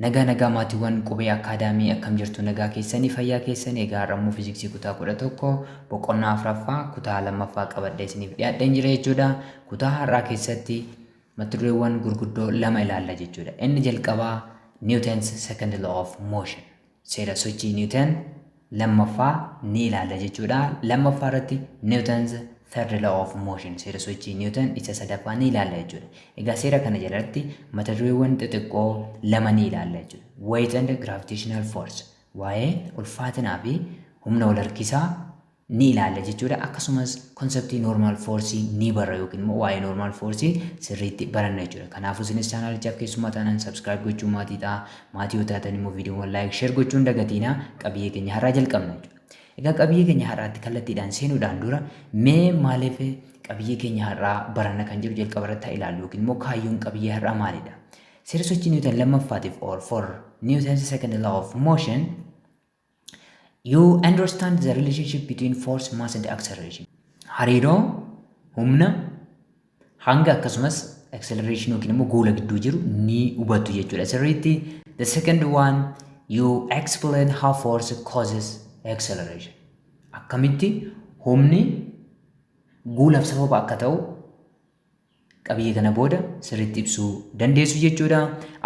nagaa maatiiwwan qubee akaadaamii akkam jirtu nagaa keessanii fayyaa keessanii egaa rammoo fiiziksii kutaa 11 boqonnaa afuraffaa kutaa lammaffaa qabadhee isiniif dhiyaadheen jira jechuudha. Kutaa har'aa keessatti mata dureewwan gurguddoo lama ilaalla jechuudha. Inni jalqabaa Newton's second law of motion, seera sochii Newton lammaffaa ni ilaalla jechuudha. Lammaffaa irratti Newton's third law of motion, seera sochii Newton isa sadaffaa ni ilaalla jechuudha. Egaa seera kana jalatti mata dureewwan xixiqqoo lama ni ilaalla jechuudha. Weight and gravitational force, waa'ee ulfaatinaa fi humna wal harkisaa ni ilaalla jechuudha. Akkasumas konseptii normal force ni barra yookiin immoo waa'ee normal force sirriitti baranna jechuudha. Kanaafuu isinis chaanalichaaf keessummaa taanaan subscribe gochuun maatii yoo taatan immoo viidiyoowwan like share gochuun dagatiinaa qabiyyee keenya har'aa jalqabna jechuudha. Egaa qabiyyee keenya har'aatti kallattiidhaan seenuudhaan dura mee maaliif qabiyyee keenya har'aa baranna kan jiru jalqaba irratti ilaallu yookiin immoo kaayyoon qabiyyee har'aa maalidha? Seera sochii Newton lammaffaatiif or for Newton's second law of motion, you understand the relationship between force, mass and acceleration. Hariiroo humna hanga akkasumas acceleration yookiin immoo guula gidduu jiru ni hubattu jechuudha. Sirriitti the second one, you explain how force causes acceleration. Akkamitti humni guulaaf sababa akka ta'u qabiyyee kana booda sirriitti ibsuu dandeessu jechuudha.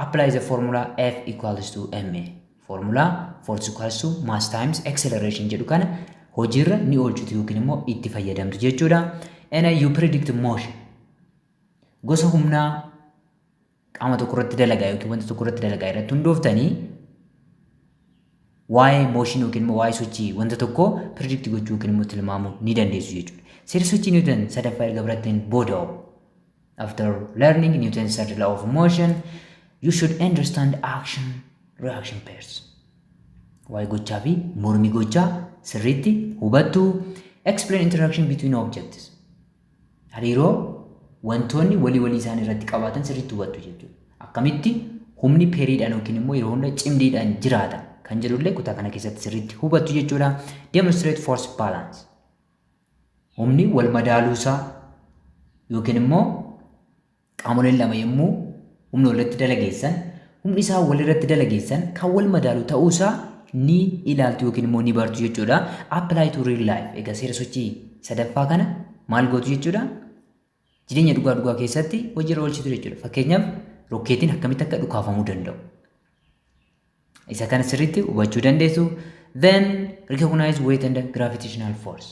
Apply the formula F equals to ma. Formula force equals to mass times acceleration jedhu kana hojiirra ni oolchutu yookiin immoo itti fayyadamtu jechuudha. And you predict motion. Gosa humnaa qaama tokko irratti dalagaa yookiin wanta tokko irratti dalagaa irratti hundooftanii waa'ee motion yookiin immoo waa'ee sochii wanta tokko predict gochuu yookiin immoo tilmaamuu ni dandeessu jechuudha. Seera sochii Newton sadaffaa erga baratteen booda after learning Newton's third law of motion, you should understand action reaction pairs. Waa'ee gochaa fi mormii gochaa sirriitti hubattu. Explain interaction between objects. Hariiroo wantoonni walii isaanii irratti qabaatan sirriitti hubattu jechuudha. Akkamitti humni peeriidhaan yookiin immoo yeroo hunda cimdiidhaan jiraata kan jedhullee kutaa kana keessatti sirriitti hubattu jechuudha. Demonstrate force balance. Humni wal madaaluusaa yookiin immoo qaamoleen lama yommuu humna walitti dalageessan, humni isaa walirratti dalageessan kan wal madaalu ta'uusaa ni ilaaltu yookiin immoo ni bartu jechuudha. Apply to real life. Egaa seera sochii sadaffaa kana maal gootu jechuudha? Jireenya dhugaa keessatti hojiirra oolchitu jechuudha. Fakkeenyaaf rokkeetiin akkamitti akka dhukaafamuu danda'u. Isa kana sirriitti hubachuu dandeessu. Then recognize weight and gravitational force.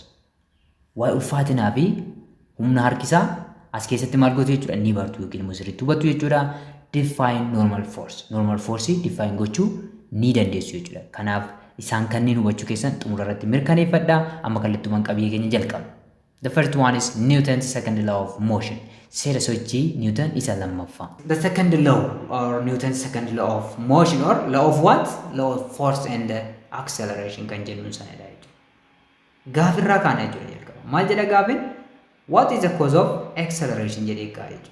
Waa'ee ulfaatinaa fi humna harkisaa as keessatti maal gootu jechuudha ni bartu yookiin immoo sirriitti hubattu jechuudha. Define normal force. Normal force define gochuu ni dandeessu jechuudha. Kanaaf isaan kanneen hubachuu keessan xumura irratti mirkaneeffadhaa. Amma kallattumaan qabiyyee keenya jalqabna. The first one is Newton's second law of motion. Seera sochii Newton isa lammaffaa. The second law or Newton's second law of motion or law of what? Law of force and acceleration kan jennuun sanadha jechuudha. Gaafirraa kaana jechuudha jalqaba. Maal jedha gaafin? What is the cause of acceleration jedhee kaa jechuudha.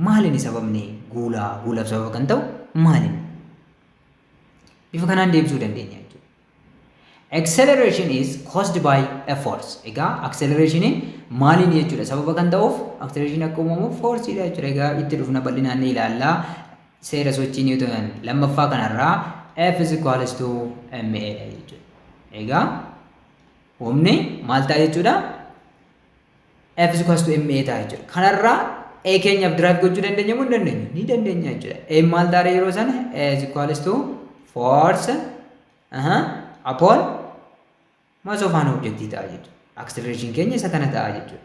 Maalini sababni guulaaf sababa kan ta'u maalini? Bifa kanaan deebisuu dandeenya jechuudha. Acceleration is caused by a force. Egaa acceleration maaliin jechuudha sababa kan ta'uuf acceleration akka uumamu force dha jechuudha. Egaa itti dhufna bal'inaan ni ilaalla. Seera sochii Newton lammaffaa kanarraa F is equals to ma dha jechuudha. Egaa humni maal ta'a jechuudha? F is equals to ma ta'a jechuudha. Kanarraa A keenyaaf derive gochuu dandeenya moo hin dandeenyu? Ni dandeenya jechuudha. A maal ta'a yeroo sana? A is equals to force upon mass of an object ta'a jechuudha. Acceleration keenya isa kana ta'a jechuudha.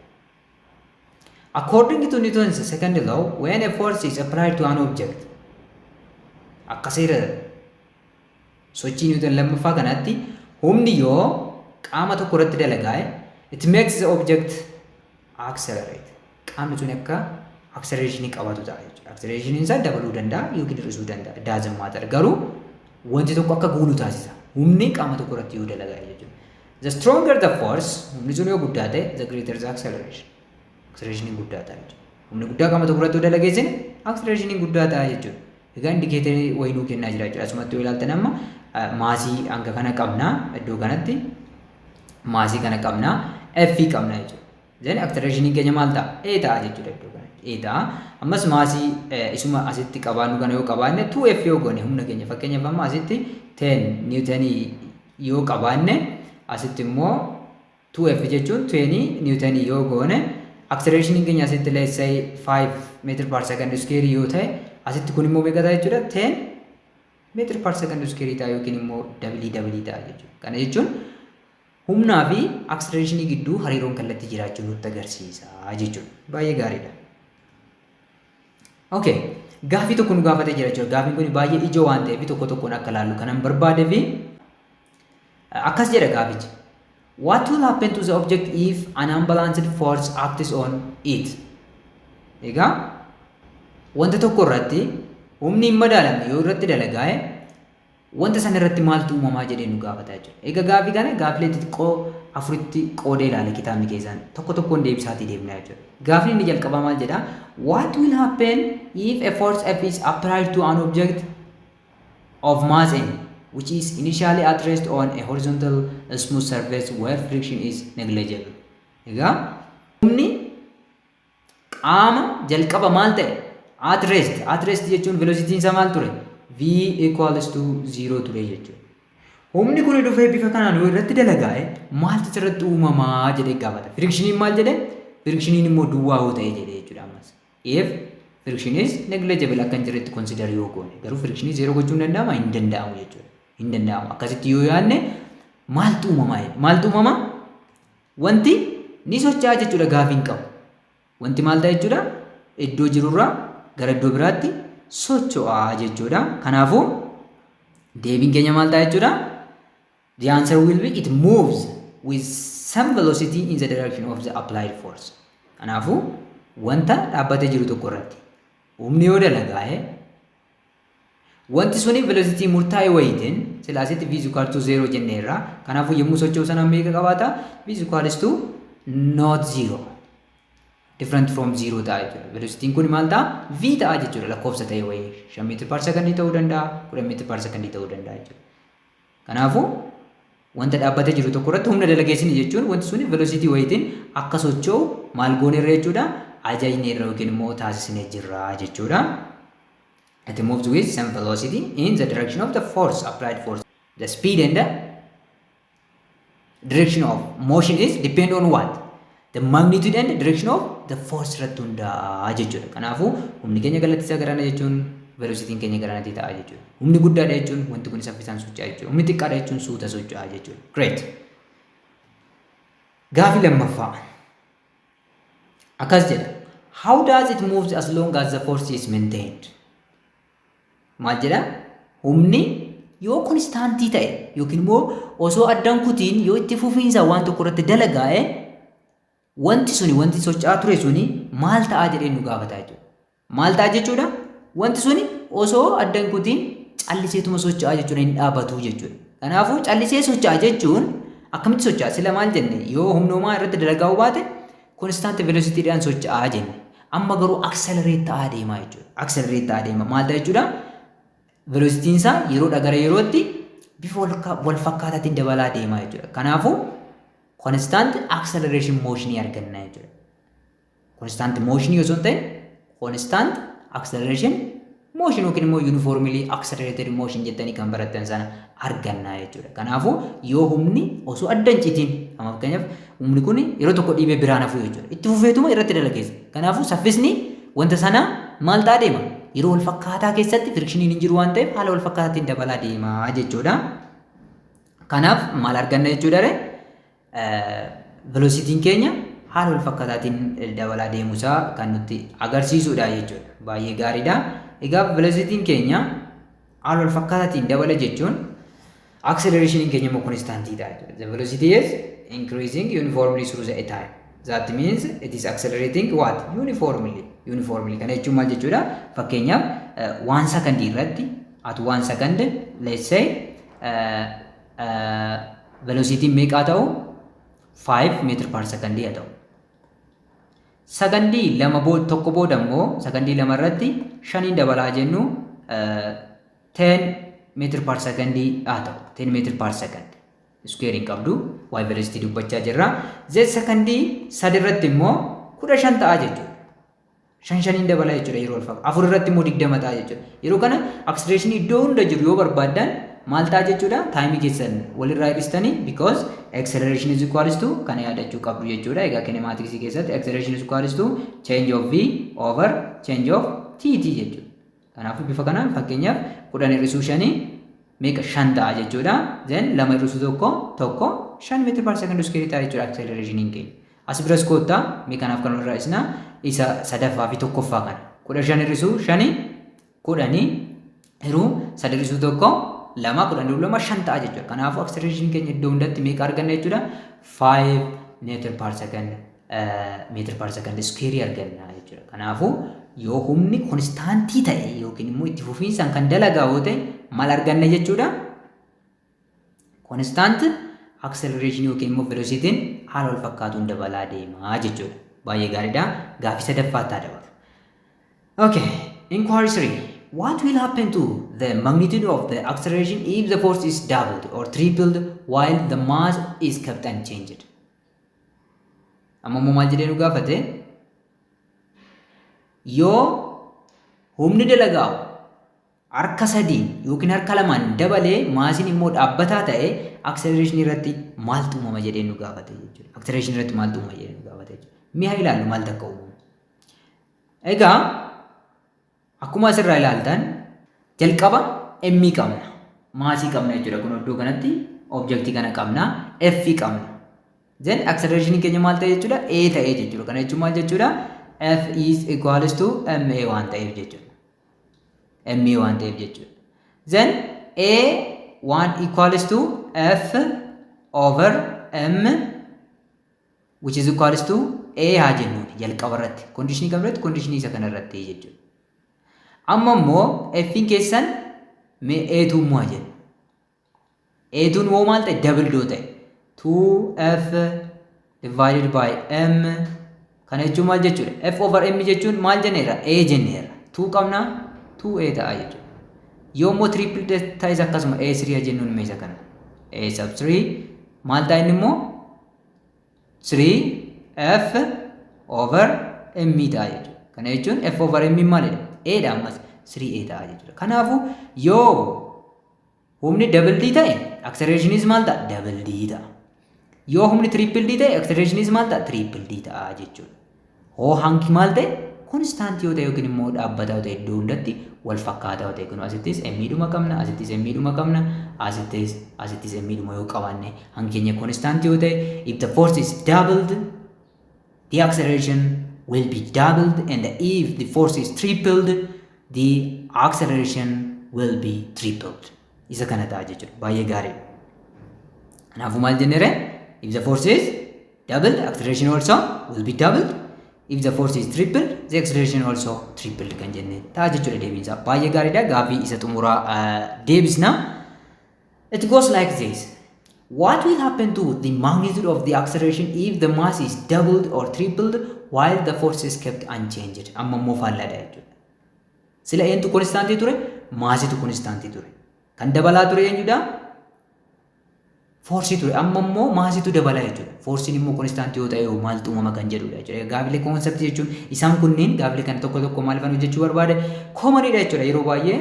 According to Newton's second law, when a force is applied to an object, akka seera sochii Newton lammaffaa kanatti humni yoo qaama tokko irratti dalagaa'e, it makes the object accelerate. Qaamni sun akka acceleration qabatu ta'a jechuudha. Acceleration isaa dabaluu danda'a yookiin hir'isuu danda'a. Doesn't matter. Garuu wanti tokko akka guulu taasisa. Humni qaama tokko irratti yoo dalagaa'e jechuudha. The stronger the force, humni sun yoo guddaa ta'e, the greater the acceleration. Acceleration guddaa ta'a jechuudha. Humni guddaa qaama tokko irratti yoo dalageessine, acceleration guddaa ta'a jechuudha. Egaa indikeetarii wayii nuu kennaa jira jechuudha. Asumatti yoo ilaaltan amma maasii hanga kana qabnaa iddoo kanatti maasii kana qabnaa F qabnaa jechuudha. Then acceleration keenya maal ta'a? A ta'a jechuudha iddoo kanatti. eeta ammas maasii isuma asitti qabaannu kana yoo qabaanne 2f yoo goone humna keenya fakkeenyaaf amma asitti 10 niwutonii yoo qabaanne asitti immoo 2f jechuun 20 niwutonii yoo goone acceleration keenya asitti let's say 5 meter per second square yoo ta'e asitti kun immoo meeqa ta'a jechuudha 10 meter per second square ta'a yookiin immoo w ta'a jechuudha. Kana jechuun humnaa fi acceleration gidduu hariiroon kallattii jiraachuu nutti agarsiisa jechuudha. Baay'ee gaariidha. Okay, gaafii tokko nu gaafatee jira jechuudha. Gaafiin kun baay'ee ijoo waan ta'eef tokko tokkoon akka laallu kanan barbaadee fi akkas jedha gaafichi. What will happen to the object if an unbalanced force acts on it? Egaa wanta tokko irratti humni hin madaalamne yoo irratti dalagaa'e wanta san irratti maaltu uumamaa jedhee nu gaafata jechuudha. Egaa gaafii kana gaafilee xixiqqoo afuritti qoodee ilaale kitaabni keessaan tokko tokkoon deebisaatii deemnaa jechuudha. Gaafiin inni jalqabaa maal jedhaa? What will happen if a force F is applied to an object of mass n which is initially at rest on a horizontal smooth surface where friction is negligible? Egaa humni qaama jalqaba maal ta'e? At rest jechuun velocity isaa maal ture? V equals to 0 ture jechuudha. Humni kun dhufee bifa kanaan yoo irratti dalagaa'e maaltu irratti uumamaa jedhee gaafata. Frictioniin maal jedhee? Frictioniin immoo duwwaa yoo ta'e jedhee jechuudha ammas. If friction is negligible akka hin jirretti consider yoo goone. Garuu frictionii 0 gochuun danda'ama? Hin danda'amu jechuudha. Hin danda'amu. Akkasitti yoo yaadne maaltu uumamaa? Maaltu uumamaa? Wanti ni socho'aa jechuudha gaafiin qabu. Wanti maal ta'a jechuudha? Iddoo jirurraa gara iddoo biraatti socho'aa jechuudha. Kanaafuu deebiin keenya maal ta'a jechuudha? The answer will be it moves with some velocity in the direction of the applied force. Kanaafuu wanta dhaabbatee jiru tokko irratti humni yoo dalagaa'e wanti suni velocity murtaa'e wayitiin silaasitti v equal to 0 jenneerra. Kanaafuu yommuu socho'u sana meeqa qabaata? v equal to not 0. Different from 0 ta'a jechuudha. Velocitiin kun maal ta'a? V ta'a jechuudha lakkoofsa ta'e wayii 5 meter per second ta'uu danda'a, 10 meter per second ta'uu danda'a jechuudha. Kanaafuu wanta dhaabbatee jiru tokko irratti humna dalageessini jechuun wanti suni velocity wayitiin akka socho'u maal gooneerra jechuudha? Ajajneerra yookiin immoo taasisnee jirra jechuudha. It moves with some velocity in the direction of the force, applied force. The speed and the direction of motion is depend on what? The magnitude and the direction of the force irratti hundaa'a jechuudha. Kanaafuu humni keenya kallattii garaana jechuun velocitiin keenya garaanatii ta'a jechuudha. Humni guddaadha jechuun wanti kun saffisaan socho'a jechuudha. Humni xiqqaadha jechuun suuta socho'a jechuudha. Great. Gaafii lammaffaa. Akkas jedha. How does it move as long as the force is maintained? Maal jedha? Humni yoo konstaantii ta'e yookiin immoo osoo addaan kutiin yoo itti fufiinsa waan tokko irratti dalagaa'e wanti socho'aa ture suni maal ta'a jedhee nu gaafata jechuudha. Maal ta'a jechuudha? Wanti suni osoo addaan kutiin calliseetuma socho'aa jechuudha, hin dhaabatu jechuudha. Kanaafuu callisee socho'aa jechuun akkamitti socho'a? Sila maal jenne? Yoo humnoomaa irratti dalagaa'uu baate constant velocity'dhaan socho'aa jenne. Amma garuu accelerate ta'aa deemaa jechuudha. Accelerate ta'aa deema. Maal ta'a jechuudha? Velocitiin isaa yeroodhaa gara yerootti bifa wal fakkaataatiin dabalaa deemaa jechuudha. Kanaafuu constant acceleration motion arganna jechuudha. Constant motion osoo hin ta'in constant acceleration motion yookiin immoo uniformly accelerated motion jettanii kan barattan sana arganna jechuudha. Kanaafuu yoo humni osoo adda hin citiin amma fakkeenyaaf humni kun yeroo tokko dhiibee biraan hafuu jechuudha. Itti fufeetuma irratti dalageessa. Kanaafuu saffisni wanta sana maal ta'a deema? Yeroo wal fakkaataa keessatti frictioniin hin jiru waan ta'eef haala wal fakkaataatiin dabalaa deemaa jechuudha. Kanaaf maal arganna jechuudha? Velocitiin keenya haala wal fakkaataatiin dabalaa deemuusaa kan nutti agarsiisudha jechuudha. Baay'ee gaariidha. Egaa velocitiin keenya haala wal fakkaataatiin dabala jechuun accelerationin keenya immoo konstaantiidha jechuudha. The velocity is increasing uniformly through the time. That means it is accelerating what? Uniformly. Kana jechuun maal jechuudha? Fakkeenyaaf 1 second irratti at 1 second let's say velocity meeqa ta'u? 5 meter per second haa ta'u. Sakandii lama tokko booda immoo sakandii lama irratti 5 dabalaa jennu 10 meter per second haa ta'u. 10 meter per second. Square qabdu y velocity dubbachaa jirra. Z sakandii 3 irratti immoo 15 ta'a jechuudha. Shan dabala jechuudha yeroo ulfaatu. Afur irratti immoo 20 ta'a jechuudha. Yeroo kana acceleration iddoo hunda jiru yoo barbaadan maal ta'a jechuudha? Time keessan walirraa hir'istanii because acceleration is equals to kana yaadachuu qabdu jechuudha. Egaa kinematics keessatti acceleration is equals to change of v over change of tt jechuudha. Kanaafuu bifa kanaan fakkeenyaaf 10 hir'isuu 5 meeqa 5 ta'a jechuudha. Then 2 hir'isuu tokko 5 meetira per second square ta'a jechuudha acceleration keenya. As biras koottaa mee kanaaf kan irraa isna isa sadaffaa fi tokkoffaa kana 15 hir'isuu 5 10 hiruu 3 hir'isuu tokko 2 10 2 5 ta'a jechuudha. Kanaafuu acceleration keenya iddoo hundatti meeqa arganna jechuudha? 5 meetira per second square arganna jechuudha. Kanaafuu yoo humni konstaantii ta'e yookiin immoo itti fufiinsaan kan dalagaa yoo ta'e maal arganna jechuudha? Constant acceleration yookiin immoo velocity haala wal fakkaatuun dabalaa deemaa jechuudha. Baay'ee gaariidha. Gaaffii sadaffaatti dabalu. Okay, inquiry 3. What will happen to the magnitude of the acceleration if the force is doubled or tripled while the mass is kept unchanged? Amma maal jedhee nu gaafate? Yoo humni dalagaa harka sadiin yookiin harka lamaan dabalee maasiin immoo dhaabbataa ta'e acceleration irratti maaltu uumama jedhee nu gaafate jechuudha. Acceleration irratti maaltu uumama jedhee nu gaafate jechuudha. Mi'a ilaallu maal takka uumamu. Egaa akkuma asirraa ilaaltan jalqaba m qabna. Maasii qabna jechuudha. Kun iddoo kanatti objectii kana qabna. F qabna. Then acceleration keenya maal ta'e jechuudha? A ta'e jechuudha. Kana jechuun maal jechuudha? F is equals to ma waan ta'eef jechuudha. ma waan ta'eef jechuudha. Then a1 equals to f over m which is equals to a haa jennuun jalqaba irratti conditionii kam irratti conditionii isa kana irratti jechuudha. Amma immoo f keessan mee a2 immoo haa jennu. a2 immoo maal ta'e double doo ta'e 2f divided by m kana jechuun maal jechuudha? F over m jechuun maal jenneerra? A jenneerra. 2 qabna 2a ta'a jechuudha. Yoo immoo triple ta'es akkasuma a3 jennuun meesha kana. A sub 3 maal ta'a inni immoo 3f over m ta'a jechuudha. Kana jechuun f over m maalidha? A dha ammas 3a ta'a jechuudha. Kanaafuu yoo humni double d ta'e accelerationis maal ta'a? Double d ta'a. Yoo humni triple d ta'e accelerationis maal ta'a? Triple d ta'a jechuudha. Hoo hangi maal ta'e? Constant yoo ta'e yookiin immoo dhaabbataa ta'e iddoo hundatti wal fakkaataa ta'e kun asittis dhuma qabna asittis dhuma qabna asittis dhuma yoo qabaanne hangi keenya constant yoo ta'e if the force is doubled the acceleration will be doubled and if the force is tripled the acceleration will be tripled. Isa kana ta'a jechuudha. Baay'ee gaarii. Kanaafuu maal jenneere? If the force is doubled, acceleration also will be doubled. If the force is tripled, the acceleration also tripled kan jenne ta'a jechuudha deebiinsa. Baay'ee gaariidha. Gaaffii isa xumuraa deebisna. It goes like this. What will happen to the magnitude of the acceleration if the mass is doubled or tripled while the force is kept unchanged? Amma immoo faallaadha jechuudha. Sila eentu konstaantii ture? Maasitu konstaantii ture. Kan dabalaa ture eenyudha? Force ture. Amma immoo maasitu dabalaa jechuudha. Forcein immoo konstaantii yoo ta'e maaltu uumama kan jedhudha jechuudha. Gaaffilee concept jechuun isaan kunneen gaaffilee kana tokko tokko maal fanu jechuu barbaade commonidha jechuudha. Yeroo baay'ee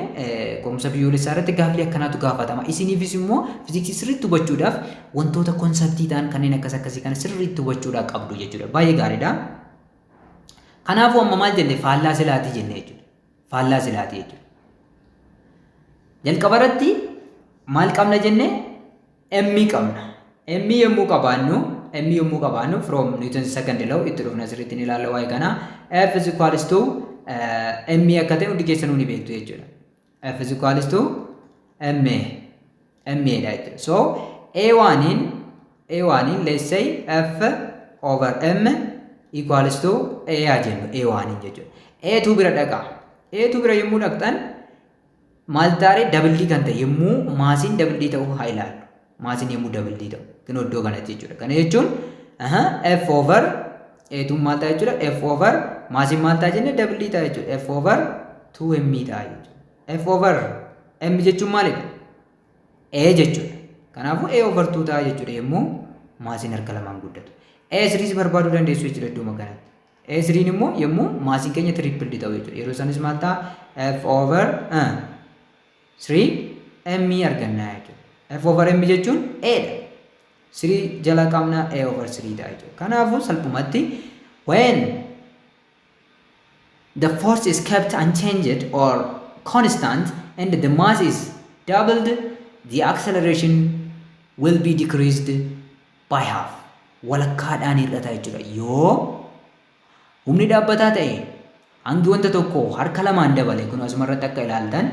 qorumsa biyyoolessaa irratti gaaffilee akkanaatu gaafatama. Isiniifis immoo fiiziksii sirriitti hubachuudhaaf wantoota konseptii ta'an kanneen akkasii kana sirriitti hubachuudhaaf qabdu jechuudha. Baay'ee gaariidha. Kanaafuu amma maal jenne faallaa silaatii jenne jechuudha. Faallaa silaatii jechuudha. Jalqaba irratti maal qabna jenne? M qabna. M yommuu qabaannu from Newton's second law itti dhufna sirriitti ni ilaalla waa'ee kana F is equals to M akka ta'e hundi keessanuu ni beektu jechuudha. F is equals to M dha jechuudha. So A1 let's say F over M equals to A haa jennu A1 jechuudha. A2 bira dhaqa. A2 bira yommuu dhaqxan maal taare double D kan ta'e yommuu maasiin double D ta'uu haa ilaallu. Maasiin yommuu double D ta'u kun iddoo kanatti jechuudha. Kana jechuun F over A2 maal ta'a jechuudha? F over maasiin maal ta'a jenne double D ta'a jechuudha. F over 2M ta'a jechuudha. F over M jechuun maalidha? A jechuudha. Kanaafuu A over 2 ta'a jechuudha yommuu maasiin harka lamaan guddatu. A3 barbaaduu dandeessu jechuudha iddoo kanatti. A3 immoo yommuu maasiin keenya triple ta'u jechuudha. Yeroo sanis maal ta'a? F over 3 m arganna jechuudha. F over m jechuun A dha. 3 jala qabna A over 3 ta'a jechuudha. Kanaafuu salphumatti when the force is kept unchanged or constant and the mass is doubled, the acceleration will be decreased by half. Walakkaadhaan hir'ata jechuudha. Yoo humni dhaabbataa ta'e hangi wanta tokko harka lamaan dabale kun asuma irratti akka ilaaltan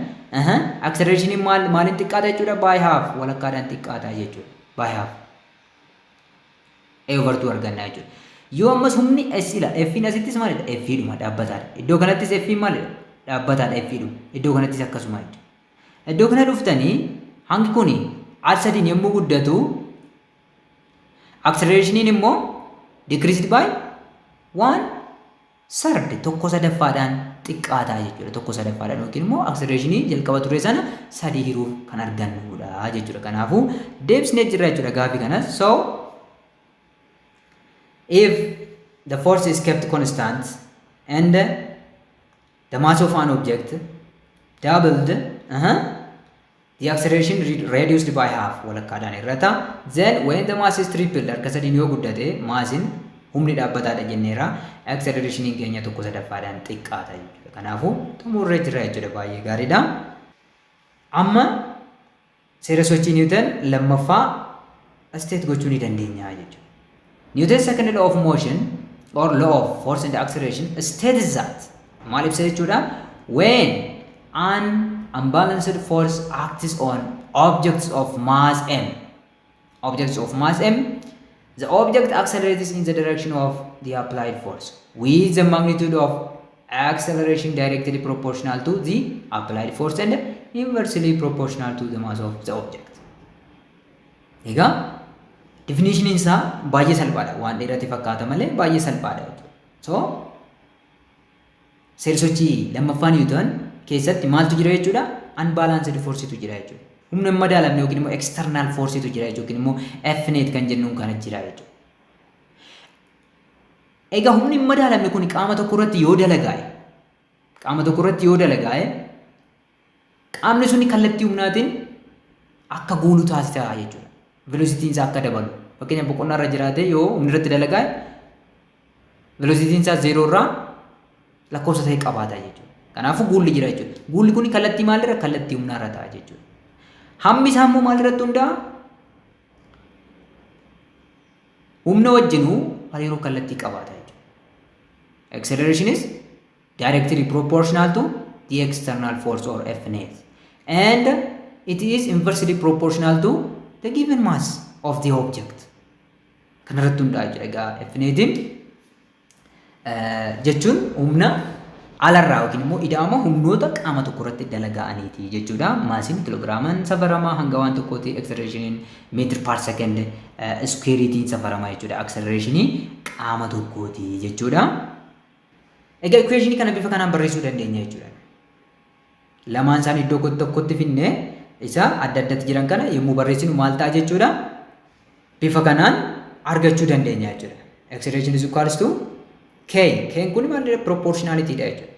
acceleration maaliin xiqqaata jechuudha? By half. Walakkaadhaan xiqqaata jechuudha. By half. A over 2 arganna jechuudha. Yoo ammas humni S ila F'n asittis maalidha? F dhuma dhaabbataadha. Iddoo kanattis F maalidha? Dhaabbataadha F dhuma. Iddoo kanattis akkasuma jechuudha. Iddoo kana dhuftanii hangi kuni R3 yommuu guddatu accelerationin immoo decreased by 1/3 tokko sadaffaadhaan xiqqaataa jechuudha. Tokko sadaffaadhaan yookiin immoo accelerationii jalqaba ture sana sadii hiruuf kan argannudha jechuudha. Kanaafuu deebisnee jirra jechuudha gaafii kanas. So if the force is kept constant and the mass of an object doubled, the acceleration reduced by half. Walakkaadhaan hir'ata. Then when the mass is tripled, harka sadiin yoo guddate maasin humni dhaabbataadha jenneera. Accelerationin keenya tokko sadaffaadhaan xiqqaata jechuudha. Kanaafuu xumurree jirra jechuudha. Baay'ee gaariidha. Amma seera sochii Niwuton lammaffaa state gochuu ni dandeenya jechuudha. Newton's second law of motion or law of force and acceleration states that maal ibsa jechuudha? When an unbalanced force acts on objects of mass m, the object accelerates in the direction of the applied force with the magnitude of acceleration directly proportional to the applied force and inversely proportional to the mass of the object. Egaa definition isaa baay'ee salphaadha. Waan dheeraatti fakkaata malee baay'ee salphaadha. So seera sochii lammaffaa Newton keessatti maaltu jira jechuudha? Unbalanced forcetu jira jechuudha. Humna hin madaalamne yookiin immoo external forcetu jira jechuudha. Yookiin immoo F net kan jennuun kana jira jechuudha. Egaa humni hin madaalamne kun qaama tokko irratti yoo dalagaa'e qaamni suni kallattii humnaatiin akka guulu taasisa jechuudha. Velocitiin isaa akka dabalu. Fakkeenyaaf boqonnaa irra jiraate yoo humni irratti dalagaa'e velocitiin isaa 0 irraa lakkoofsa ta'e qabaata jechuudha. Kanaafuu guulli jira jechuudha. Guulli kun kallattii maalirra? Kallattii humnaa irra ta'a jechuudha. Hammi isaa immoo maalirratti hundaa'a? Humna wajjinuu hariiroo kallattii qabaata jechuudha. Acceleration is directly proportional to the external force or F net, and it is inversely proportional to the given mass of the object. Kanarratti hundaa'a jechuudha. Egaa F netiin jechuun humna alarraa yookiin immoo ida'ama humnoota qaama tokko irratti dalaga'aniiti jechuudha. Maasiin kiloogiraamaan safaramaa hanga waan tokkooti. Acceleration meetir per second squareetiin safaramaa jechuudha. Acceleration qaama tokkooti jechuudha. Egaa equation kana bifa kanaan barreessuu dandeenya jechuudha. Lamaan isaan iddoo tokkotti finnee isa adda addatti jiran kana yommuu barreessinu maal ta'a jechuudha? Bifa kanaan argachuu dandeenya jechuudha. Acceleration is equals to K. K kun maal proportionality dha jechuudha.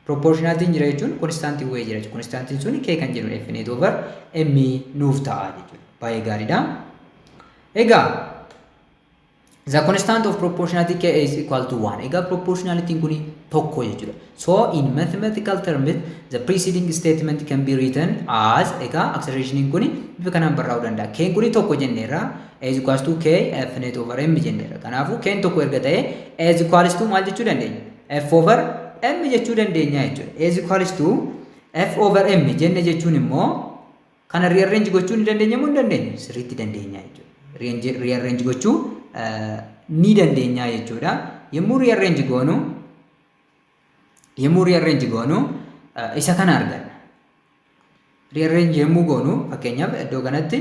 Proportionality jira jechuun constant way jira jechuudha. Constant sun K kan jedhu F net over M nuuf ta'a jechuudha. Baay'ee gaariidha. Egaa the constant of proportionality K is equal to 1. Egaa proportionality kun tokko jechuudha. So in mathematical terms the preceding statement can be written as egaa acceleration kun bifa kanaan barraa'uu danda'a. K kun tokko jenneerra is equals to K F net over M jenneerra. Kanaafuu K tokko erga ta'e is equals to maal jechuu dandeenya? F over M jechuu dandeenya jechuudha. Is equals to F over M jenne jechuun immoo kana rearrange gochuu ni dandeenya moo hin dandeenyu? Sirriitti dandeenya jechuudha. Rearrange gochuu ni dandeenya jechuudha. Yommuu rearrange goonu isa kana arganna. Rearrange yommuu goonu fakkeenyaaf iddoo kanatti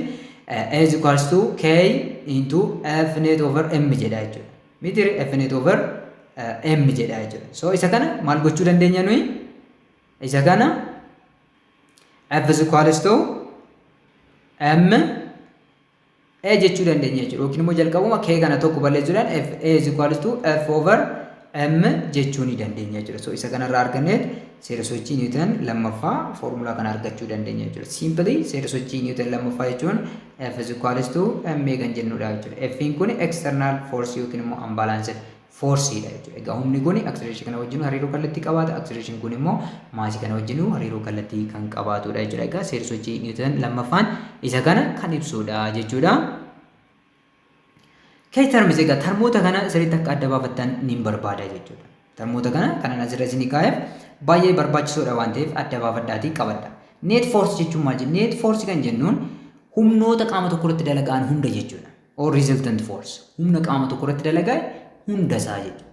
is equals to K into F net over M jedha jechuudha. Miti F net over M jedha jechuudha. So isa kana maal gochuu dandeenya nuyi? Isa kana F is equals to M A jechuu dandeenya jechuudha. Yookiin immoo jalqabuma K kana tokko balleessuudhaan F A is equals to F over M jechuu ni dandeenya jechuudha. So isa kanarraa arganneet seera sochii Newton lammaffaa formula kana argachuu dandeenya jechuudha. Simply seera sochii Newton lammaffaa jechuun F is equals to ma kan jennudha jechuudha. F kun external force yookiin immoo unbalanced force dha jechuudha. Egaa humni kun acceleration kana wajjin hariiroo kallattii qabaata. Acceleration kun immoo maasii kana wajjin hariiroo kallattii kan qabaatudha jechuudha. Egaa seera sochii Newton lammaffaan isa kana kan ibsudha jechuudha. Kee termis egaa termoota kana sirriitti akka adda baafattan ni barbaada jechuudha. Termoota kana kanan asirra isinii kaa'eef baay'ee barbaachisoodha waan ta'eef adda baafadhaatii qabadha. Net force jechuun maal jenna? Net force kan jennuun humnoota qaama tokko irratti dalagaan hunda jechuudha. Or resultant force. Humna qaama tokko irratti dalagaa hunda isaa jechuudha.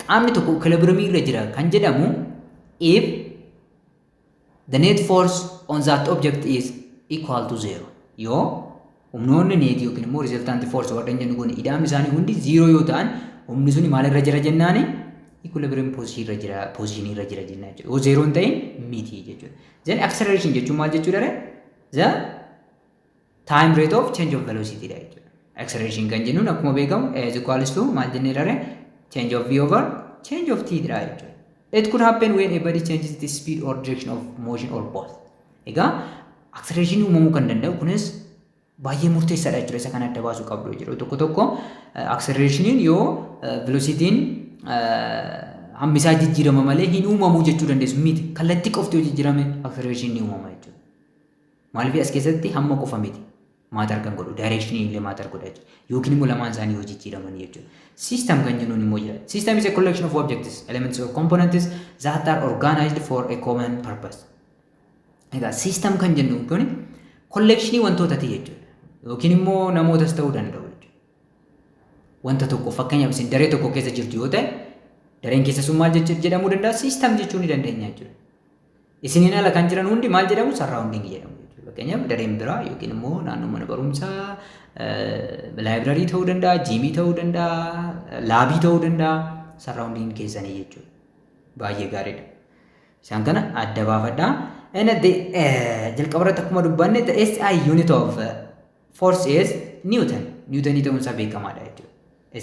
Qaamni tokko equilibrium irra jira kan jedhamu if the net force on that object is equal to 0. Yoo humnoonni net yookiin immoo resultant force warreen jennu kun ida'amni isaanii hundi 0 yoo ta'an humni suni maalirra jira jennaani? Equilibrium position irra jira jenna jechuudha. Yoo 0 hin ta'in miti jechuudha. Then acceleration jechuun maal jechuudha? The time rate of change of velocity dha jechuudha. Acceleration kan jennuun akkuma beekamu is equals to maal jenneerare? Change of v over change of t dha jechuudha. It could happen when a body changes the speed or direction of motion or both. Egaa acceleration uumamuu kan danda'u kunis baay'ee murteessaadha jechuudha. Isa kana adda baasuu qabdu jechuudha. Tokko tokko accelerationin yoo velocity'n hammisaa jijjiirama malee hin uumamu jechuu dandeessu miti. Kallattii qofti yoo jijjiirame acceleration ni uumama jechuudha. Maaliif as keessatti hamma qofa miti. Maatar kan godhu direction illee maatar godha jechuudha. Yookiin immoo lamaan isaanii yoo jijjiiraman jechuudha. System kan jennuun immoo jira. System is a collection of objects, elements or components that are organized for a common purpose. Egaa system kan jennuun kun collectionii wantootaati jechuudha. Yookiin immoo namootas ta'uu danda'u jechuudha. Wanta tokko fakkeenyaaf isin daree tokko keessa jirtu yoo ta'e dareen keessa sun maal jedhamuu danda'a? System jechuu ni dandeenya jechuudha. Isiniin ala kan jiran hundi maal jedhamu? Surrounding jedhamu jechuudha. Fakkeenyaaf dareen biraa yookiin immoo naannoo mana barumsaa laayibraarii ta'uu danda'a, jiimii ta'uu danda'a, laabii ta'uu danda'a, surrounding keessanii jechuudha. Baay'ee gaariidha. Isaan kana adda baafadhaa. Jalqabarratti akkuma dubbanne the SI unit of force is Newton. Newton ta'uun isaa beekamaadha jechuudha.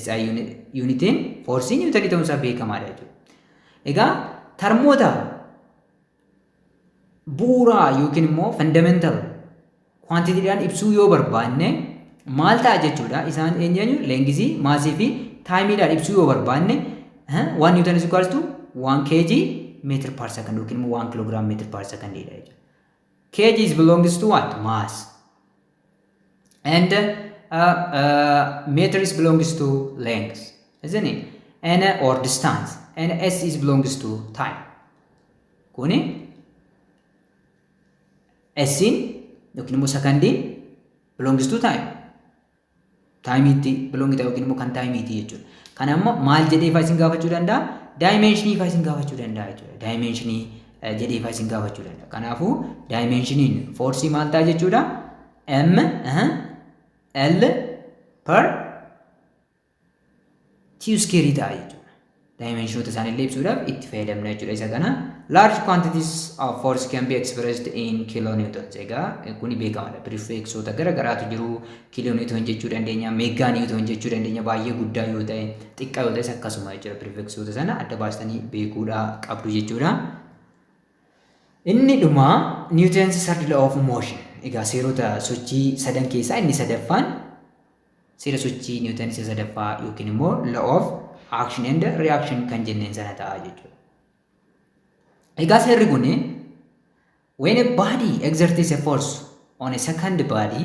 SI unitiin force Newton ta'uun isaa beekamaadha jechuudha. Egaa termoota bu'uuraa yookiin immoo fundamental quantitiidhaan ibsuu yoo barbaanne maal ta'a jechuudha. Isaan eenyu lengizii, maasii fi taayimiidhaan ibsuu yoo barbaanne 1 Newton is equals to 1 kg meter per second yookiin immoo 1 kilogram meter per second dha jechuudha. Kg is belongs to what? Mass. And meter is belongs to length, isn't it? And or distance. And s is belongs to time. Kuni s in yookiin immoo secondin belongs to time. Time itti belong ta'e yookiin immoo kan time itti jechuudha. Kana ammoo maal jedhee isin gaafachuu danda'a? Dimensionii fa isin gaafachuu danda'a jechuudha. Dimensionii jedhee fa isin gaafachuu danda'a. Kanaafuu dimensioniin force maal ta'a jechuudha? M L per T square ta'a jechuudha. Dimensionota isaanii illee ibsuudhaaf itti fayyadamna jechuudha. Isa kana large quantities of force can be expressed in kilonewtons. Egaa kuni beekamaadha. Prefixoota gara garaatu jiru. Kilonewton jechuu dandeenya, meegaanewton jechuu dandeenya. Baay'ee guddaa yoo ta'e, xiqqaa yoo ta'e akkasuma jechuudha. Prefixoota sana adda baastanii beekuudha qabdu jechuudha. Inni dhuma Newton's third law of motion. Egaa seerota sochii sadan keessaa inni sadaffaan seera sochii Newton isa sadaffaa yookiin immoo law of action and reaction kan jenneen sana ta'a jechuudha. Egaa seerri kun when a body exerts a force on a second body,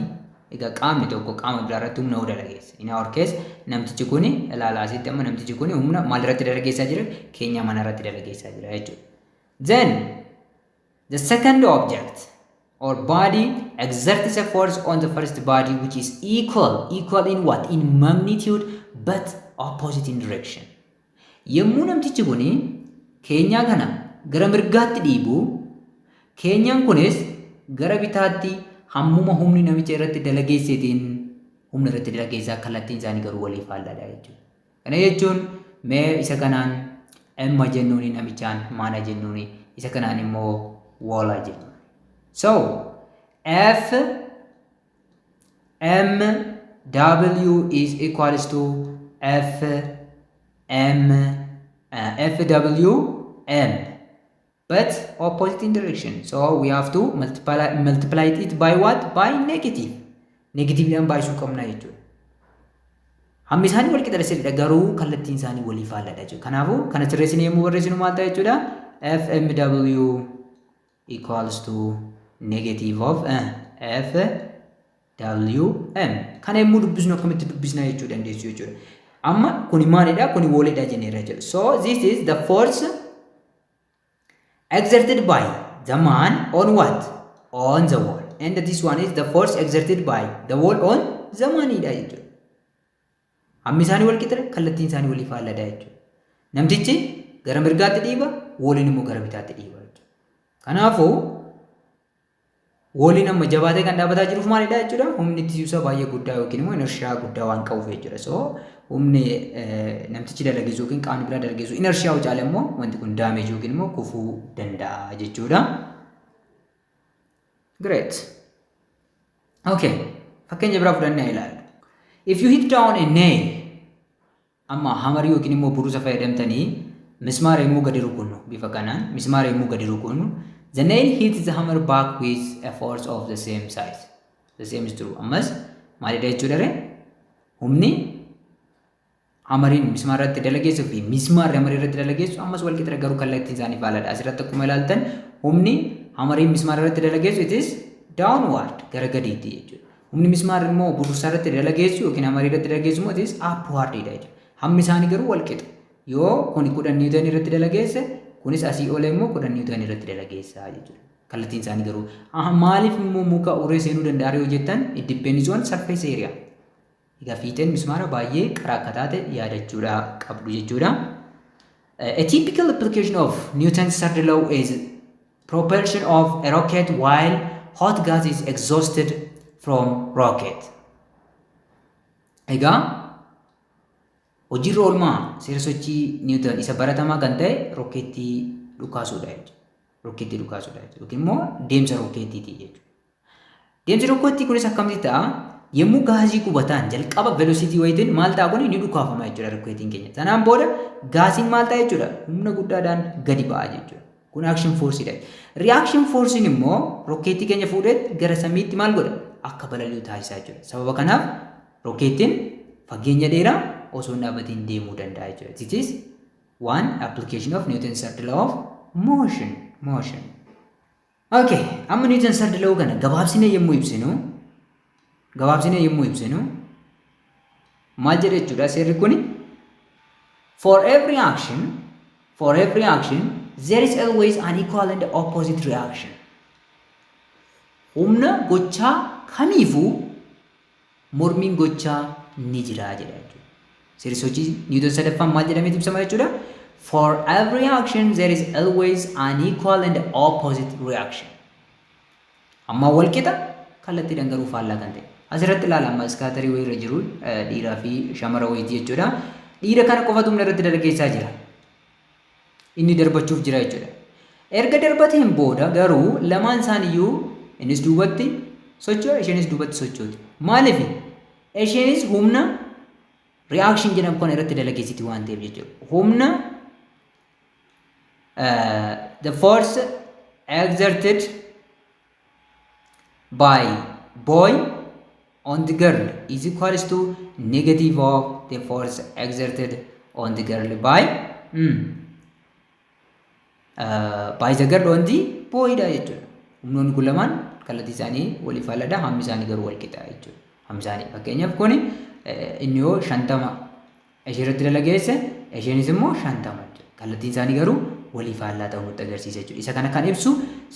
egaa qaamni tokko qaama biraarratti humna dalageessa. In our case namtichi kun ilaalaa asitti amma namtichi kun humna maalirratti dalageessaa jira? Keenya manarratti dalageessaa jira jechuudha. Then the second object or body exerts a force on the first body which is equal in what? In magnitude but opposite in direction. Yommuu namtichi kun keenyaa kana gara mirgaatti dhiibu, keenyaan kunis gara bitaatti hammuma humni namicha irratti dalageesseetiin humna irratti dalageessaa kallattiin isaanii garuu waliif faallaadha jechuudha. Kana jechuun mee isa kanaan emma jennuuni namichaan maana jennuuni isa kanaan immoo woola jennuuni. So F M W is equals to F M, FW, M, but opposite in direction. So we have to multiply it by what? By negative. Negative dhaan baay'isuu qabna jechuudha. Hammi isaanii wal qixa sirriidha garuu kallattiin isaanii walii faalladha jechuudha. Kanaafuu kana sirreessinee yommuu barreessinu maal ta'a jechuudha? FMW equals to negative of FWM. Kana yommuu dubbisnu akkamitti dubbisna jechuu dandeessu jechuudha. Amma kuni maalidha? Kuni waliidha jenneerra jechuudha. So this is the force exerted by the man on what? On the wall. And this one is the force exerted by the wall on the manidha jechuudha. Hammi isaanii wal qixa kallattiin isaanii walii faalladha jechuudha. Namtichi gara mirgaatti dhiiba, waliin immoo gara bitaatti dhiiba jechuudha. Kanaafuu waliin amma jabaatee kan dhaabbataa jiruuf maalidha jechuudha? Humni ittisuusaa baay'ee guddaa yookiin immoo inershiyaa guddaa waan qabuuf jechuudha. So humni namtichi dalageessu yookiin qaamni biraa dalageessu inershiyaa caala immoo wanti kun daameej yookiin immoo kufuu danda'a jechuudha. Great. Okay. Fakkeenya biraa fudhannee ilaalu. If you hit down a nail, amma hamarii yookiin immoo buruusa fayyadamtanii mismaara yommuu gadi rukunnu bifa kanaan mismaara yommuu gadi rukunnu the nail hits the hammer back with a force of the same size. The same is true. Ammas maalidha jechuudha ree? Humni hamariin mismaaratti dalageessuu fi mismaarri hamarii irratti dalageessu ammas wal qixa garuu kallattiin isaanii faaladha. Asirratti akkuma ilaaltan humni hamariin mismaara irratti dalageessu it is downward gara gadiitti jechuudha. Humni mismaarri immoo buruusa irratti dalageessu yookiin hamarii irratti dalageessu immoo it is upward dha jechuudha. Hammi isaanii garuu wal qixa. Yoo kuni 10 niwutan irratti dalageesse kunis asii olee immoo 10 niwutan irratti dalageessa jechuudha. Kallattiin isaanii garuu maaliif immoo muka uree seenuu danda'a yoo jettan it depends on surface area. Egaa fiixeen mismaara baay'ee qaraa akka taate yaadachuudha qabdu jechuudha. A typical application of Newton's third law is propulsion of a rocket while hot gas is exhausted from rocket. Egaa hojiirra oolmaa seera sochii Newton isa baratamaa kan ta'e rokkeettii dhukaasuudha jechuudha. Rokkeettii dhukaasuudha jechuudha. Yookiin immoo deemsa rokkeettiiti jechuudha. Deemsi rokkeettii kunis akkamitti ta'a? Yommuu gaazii qubatan jalqaba velocity wayitiin maal ta'a kun ni dhukaafama jechuudha rokkeettiin keenya. Sanaan booda gaasiin maal ta'a jechuudha? Humna guddaadhaan gadi ba'a jechuudha. Kun action force dha. Reaction force immoo rokkeettii keenya fuudhee gara samiitti maal godha? Akka balali'u taasisaa jechuudha. Sababa kanaaf rokkeettiin fageenya dheeraa osoo hin dhaabbatiin deemuu danda'a jechuudha. This is one application of Newton's third law of motion. Okay, amma Newton's third law kana gabaabsinee yommuu ibsinu maal jedha jechuudha seerri kuni? For every action there is always an equal and opposite reaction. Humna gochaa kamiifuu mormiin gochaa ni jira jedha jechuudha. Seerri sochii Newton sadaffaan maal jedhamee ibsama jechuudha? For every action there is always an equal and opposite reaction. Amma wal qixa kallattiidhaan garuu faallaa kan ta'e. Asirratti ilaala amma iskaatarii wayii irra jiru dhiiraa fi shamara wayiiti jechuudha. Dhiira kana qofatu humna irratti dalageessaa jira. Inni darbachuuf jira jechuudha. Erga darbateen booda garuu lamaan isaaniiyyuu innis duubatti socho'a isheenis duubatti sochooti. Maaliif? Isheenis humna reaction jedhamu kana irratti dalageessiti waan ta'eef jechuudha. Humna the force exerted by boy on the girl is equals to negative of the force exerted on the girl by the girl on the boy dha jechuudha. Humnoonni kun lamaan kallattii isaanii walii faalladha. Hammi isaanii garuu wal qixa jechuudha. Hammi isaanii fakkeenyaaf kuni inni yoo 50 ishee irratti dalageesse isheenis immoo 50 jechuudha. Kallattiin isaanii garuu walii faallaa ta'uu nutti agarsiisa jechuudha. Isa kana kan ibsu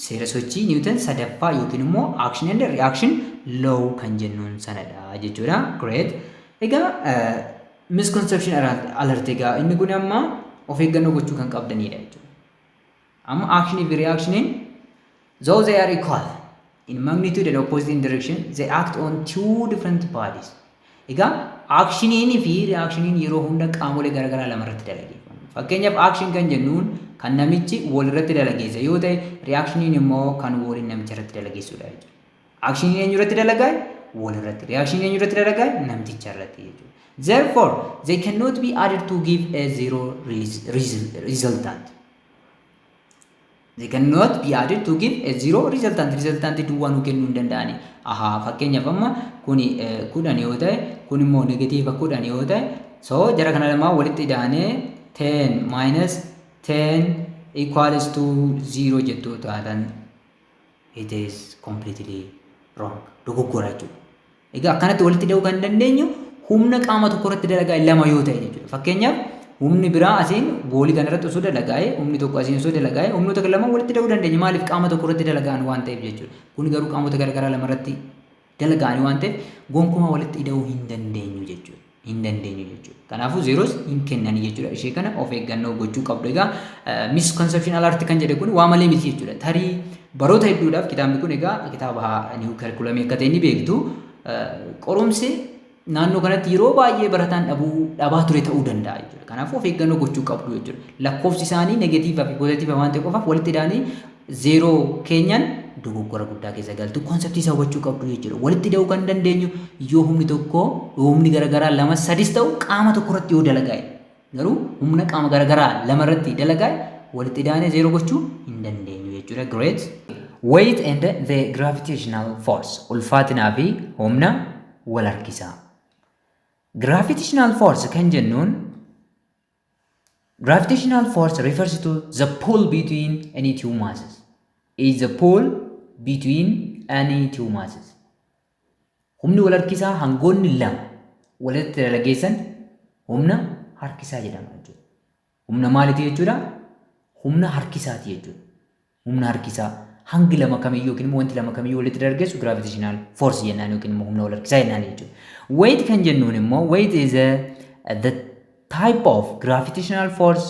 seera sochii Newton sadaffaa yookiin immoo action and reaction law kan jennuun sanadha jechuudha. Great. Egaa misconception alert egaa inni kun amma of eeggannoo gochuu kan qabdanidha jechuudha. Amma action fi reaction though they are equal in magnitude and opposite in direction they act on two different bodies. Egaa actioniin fi reactioniin yeroo hunda qaamolee garaagaraa lamarratti dalageeffamu. Fakkeenyaaf action kan jennuun kan namichi walirratti dalageessa yoo ta'e reactioniin immoo kan waliin namicha irratti dalageessudha jechuudha. Actioniin eenyu irratti dalagaa? walirratti reaction eenyurratti dalagaa namticharratti jechuudha. Therefore they cannot be added to give a zero resultant. They cannot be added to give a zero resultant. Resultant duwwaa nu kennuu hin danda'ani. Fakkeenyaaf amma kuni 10 yoo ta'e kun immoo negatiiva 10 yoo ta'e so jara kana lamaa walitti ida'anii 10 minus 10 equals to 0 jettuu taatan it is completely wrong. Dogoggora jechuudha. Egaa akkanatti walitti ida'uu kan dandeenyu humna qaama tokko irratti dalagaa lama yoo ta'e jechuudha. Fakkeenyaaf humni biraa asiin boolii kana irratti osoo dalagaa'e humni tokko asiin osoo dalagaa'e humni tokko lama walitti ida'uu dandeenya. Maaliif qaama tokko irratti dalagaan waan ta'eef jechuudha. Kun garuu qaamota garaagaraa lama irratti dalagaan waan ta'eef gonkumaa walitti ida'uu hin dandeenyu jechuudha. Hin dandeenyu jechuudha. Kanaafuu zeeroos hin kennani jechuudha. Ishee kana of eeggannoo gochuu qabdu. Egaa misconception alert kan jedhe kun waa malee miti jechuudha. Tarii baroota hedduudhaaf kitaabni kun egaa kitaaba niw kariikulamii akka ta'e ni beektu. Qorumsi naannoo kanatti yeroo baay'ee barataan dhabaa ture ta'uu danda'a jechuudha. Kanaafuu of eeggannoo gochuu qabdu jechuudha. Lakkoofsi isaanii negatiivaa fi poozitiivaa waan ta'e qofaaf walitti ida'anii zeeroo keenyan dogoggora guddaa keessa galtu konseptii isaa hubachuu qabdu jechuudha. Walitti ida'uu kan dandeenyu yoo humni tokko humni garaagaraa lama sadis ta'u qaama tokko irratti yoo dalagaa'e garuu humna qaama garaagaraa lama irratti dalagaa'e walitti ida'anii zeeroo gochuu hin dandeenyu jechuudha. Great. Weight and the gravitational force. Ulfaatinaa fi humna wal harkisaa. Gravitational force kan jennuun gravitational force refers to the pull between any two masses. Is the pull between any two masses. Humni wal harkisaa hangoonni lama walitti dalageessan humna harkisaa jedhama jechuudha. Humna maaliiti jechuudha? Humna harkisaati jechuudha. Humna harkisaa hangi lama kamiyyuu yookiin immoo wanti lama kamiyyuu walitti dalageessu gravitational force jennaan yookiin immoo humna wal harkisaa jennaan jechuudha. Weight kan jennuun immoo weight is the type of gravitational force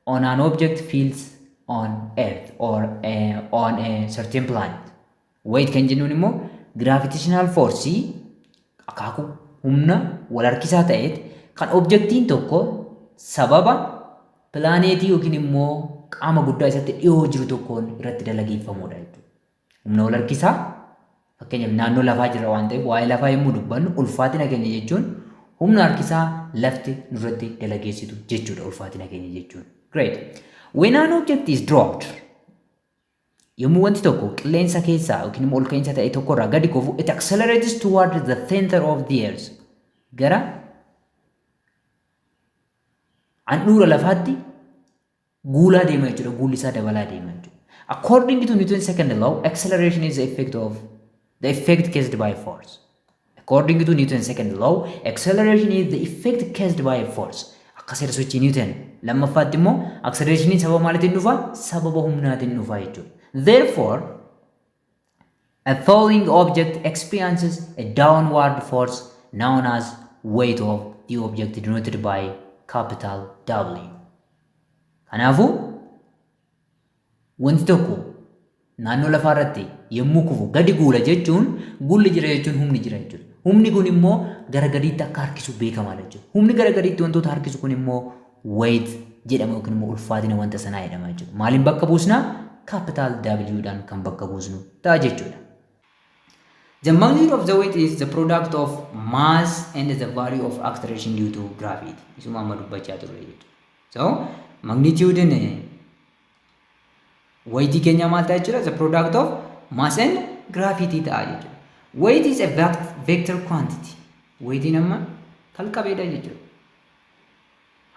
on an object feels on earth or on a certain planet. Weight kan jennuun immoo gravitational force akaakuu humna wal harkisaa ta'eet kan objektiin tokko sababa pilaaneetii yookiin immoo qaama guddaa isatti dhiyoo jiru tokkoon irratti dalageeffamudha jechuudha. Humna wal harkisaa fakkeenyaaf naannoo lafaa jira waan ta'eef waa'ee lafaa yommuu dubbannu ulfaatina keenya jechuun humna harkisaa lafti nurratti dalageessitu jechuudha ulfaatina keenya jechuun. Great. When an object is dropped, yommuu wanti tokko qilleensa keessaa yookiin immoo ol ka'iinsa ta'e tokko irraa gadi kufu, it accelerates toward the center of the earth. Gara handhuura lafaatti guulaa deema jechuudha. Guulli isaa dabalaa deema jechuudha. According to Newton's second law, acceleration is the effect caused by force. According to Newton's second law, acceleration is the effect caused by force. Akka seera sochii Newton lammaffaatti immoo acceleration sababa maaliitiin dhufa? Sababa humnaatiin dhufa jechuudha. Therefore, a falling object experiences a downward force known as weight of the object denoted by capital W. Kanaafuu wanti tokko naannoo lafaa irratti yommuu kufu gadi guula jechuun gulli jira jechuun humni jira jechuudha. Humni kun immoo gara gadiitti akka harkisu beekamaadha jechuudha. Humni gara gadiitti wantoota harkisu kun immoo weight jedhama yookiin immoo ulfaatina wanta sanaa jedhama jechuudha. Maaliin bakka buusna? Capital W dhaan kan bakka buusnu ta'a jechuudha. The magnitude of the weight is the product of mass and the value of acceleration due to gravity. Isuma amma dubbachaa turre jechuudha. So magnitude weight keenya maal ta'a jechuudha? The product of mass and gravity ta'a jechuudha. Weight is a vector quantity. Weight amma kalqabeedha jechuudha.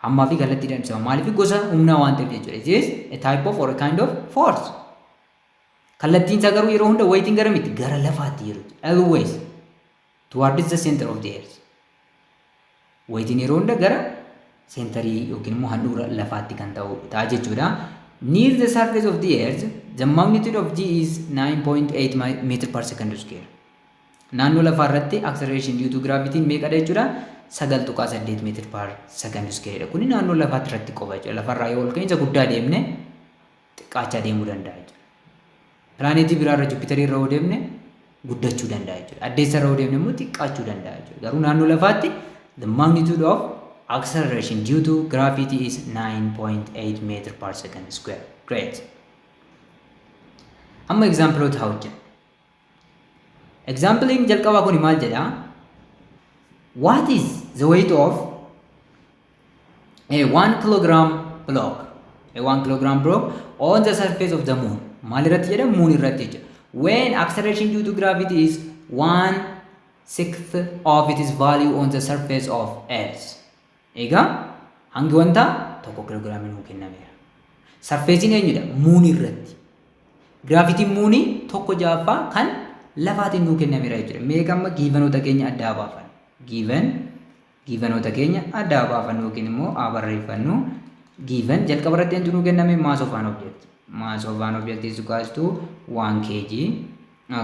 Hammaa fi kallattiidhaan ibsama. Maaliif gosa humnaa waan ta'eef jechuudha. It is a type of or a kind of force. Kallattiin isaa garuu yeroo hunda weightiin gara miti gara lafaatti yeroo always towards the center of the earth. Weightiin yeroo hunda gara centerii yookiin immoo handhuura lafaatti kan ta'u ta'a jechuudha. Near the surface of the earth, the magnitude of G is 9.8 meter per second square. Naannoo lafaa irratti acceleration due to gravity meeqadha jechuudha? 9.8 meter per second square dha. Kuni naannoo lafaatti irratti qofa jechuudha. Lafarraa yoo ol ka'iinsa guddaa deemne xiqqaachaa deemuu danda'a jechuudha. Pilaaneetii biraa irra Jupiterii irra yoo deemne guddachuu danda'a jechuudha. Addeessa irra yoo deemne immoo xiqqaachuu danda'a jechuudha. Garuu naannoo lafaatti the magnitude of acceleration due to gravity is 9.8 meter per second square. Great. Amma example hojjenna. Example in jalqaba kun maal jedha? What is the weight of a 1 kilogram block? A 1 kilogram block on the surface of the moon. Maal irratti jedha? Moon irratti jedha. When acceleration due to gravity is 1/6 of its value on the surface of Earth. Egaa hangi wanta tokko kiloogiraamii nuu kennameera. Sarfeesiin eenyudha? Moon irratti. Gravity moon tokko jaaffaa kan lafaatiin nuu kennameera jechuudha. Meeqa amma giivanoota keenya addaa baafan. Giivanoota keenya addaa baafan yookiin immoo barreeffannu. Given jalqaba irratti eenyutu nuu kenname? Mass of an object. Mass of an object is equals to 1 kg.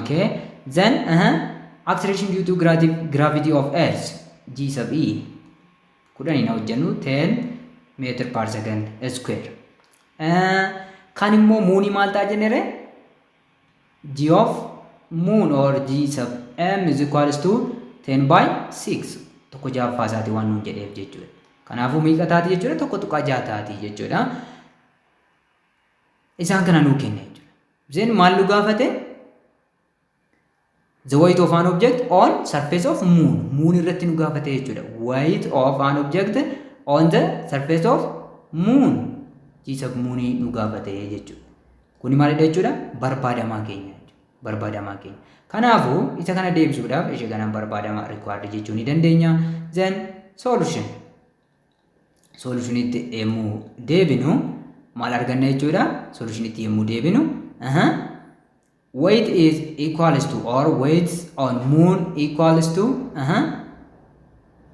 Okay. Then acceleration due to gravity of Earth G sub E. Kudhanii na hojjennu 10 meter per second square. Kan immoo moon maal ta'a jennere? G of moon or G sub M is equals to 10 by 6. Tokko jaaffaa isaati waan nuun jedheef jechuudha. Kanaafuu meeqa taati jechuudha? Tokko tuqaa 6 taati jechuudha. Isaan kana nuu kenna jechuudha. Then maal nu gaafate? The weight of an object on surface of moon. Moon irratti nu gaafate jechuudha. Weight of an object on the surface of moon. G sub moon nu gaafate jechuudha. Kuni maalidha jechuudha? Barbaadamaa keenya jechuudha. Barbaadamaa keenya. Kanaafuu isa kana deebisuudhaaf ishee kanaan barbaadamaa required jechuu ni dandeenya. Then solution. Solution itti yemmuu deebinu maal arganna jechuudha? Solution itti yemmuu deebinu weight is equals to or weight on moon equals to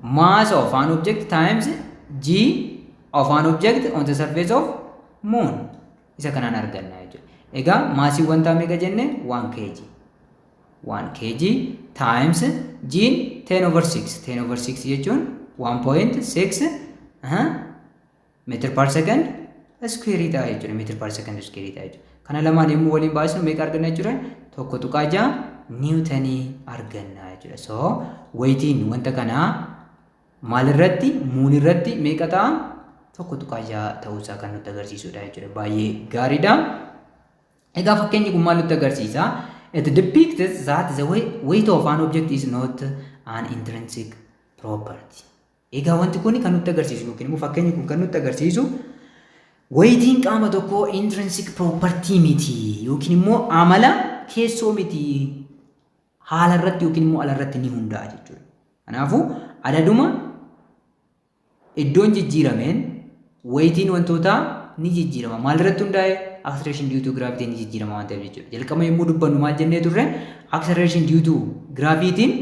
mass of an object times G of an object on the surface of moon. Isa kanaan arganna jechuudha. Egaa maasii wanta meeqa jenne? 1 kg. 1 kg times G 10 over 6. 10 over 6 jechuun 1.6 meter per second square ta'a jechuudha. Meter per second square ta'a jechuudha. Kana lamaan yemmuu waliin baasnu meeqa arganna jechuudha? Tokko tuqaa 6 niwutanii arganna jechuudha. So weightiin wanta kanaa maal irratti? Moon irratti meeqa ta'a? Tokko tuqaa 6 ta'uusaa kan nutti agarsiisudha jechuudha. Baay'ee gaariidha. Egaa fakkeenyi kun maal nutti agarsiisa? It depicts that the weight of an object is not an intrinsic property. Egaa wanti kun kan nutti agarsiisu yookiin immoo fakkeenyi kun kan nutti agarsiisu weightiin qaama tokko intrinsic property miti yookiin immoo amala keessoo miti. Haala irratti yookiin immoo ala irratti ni hundaa'a jechuudha. Kanaafuu adaduma iddoon jijjiirameen weightiin wantootaa ni jijjiirama. Maal irratti hundaa'e? Acceleration due to gravity ni jijjiirama waan ta'eef jechuudha. Jalqaba yemmuu dubbannu maal jennee turre? Acceleration due to gravity'n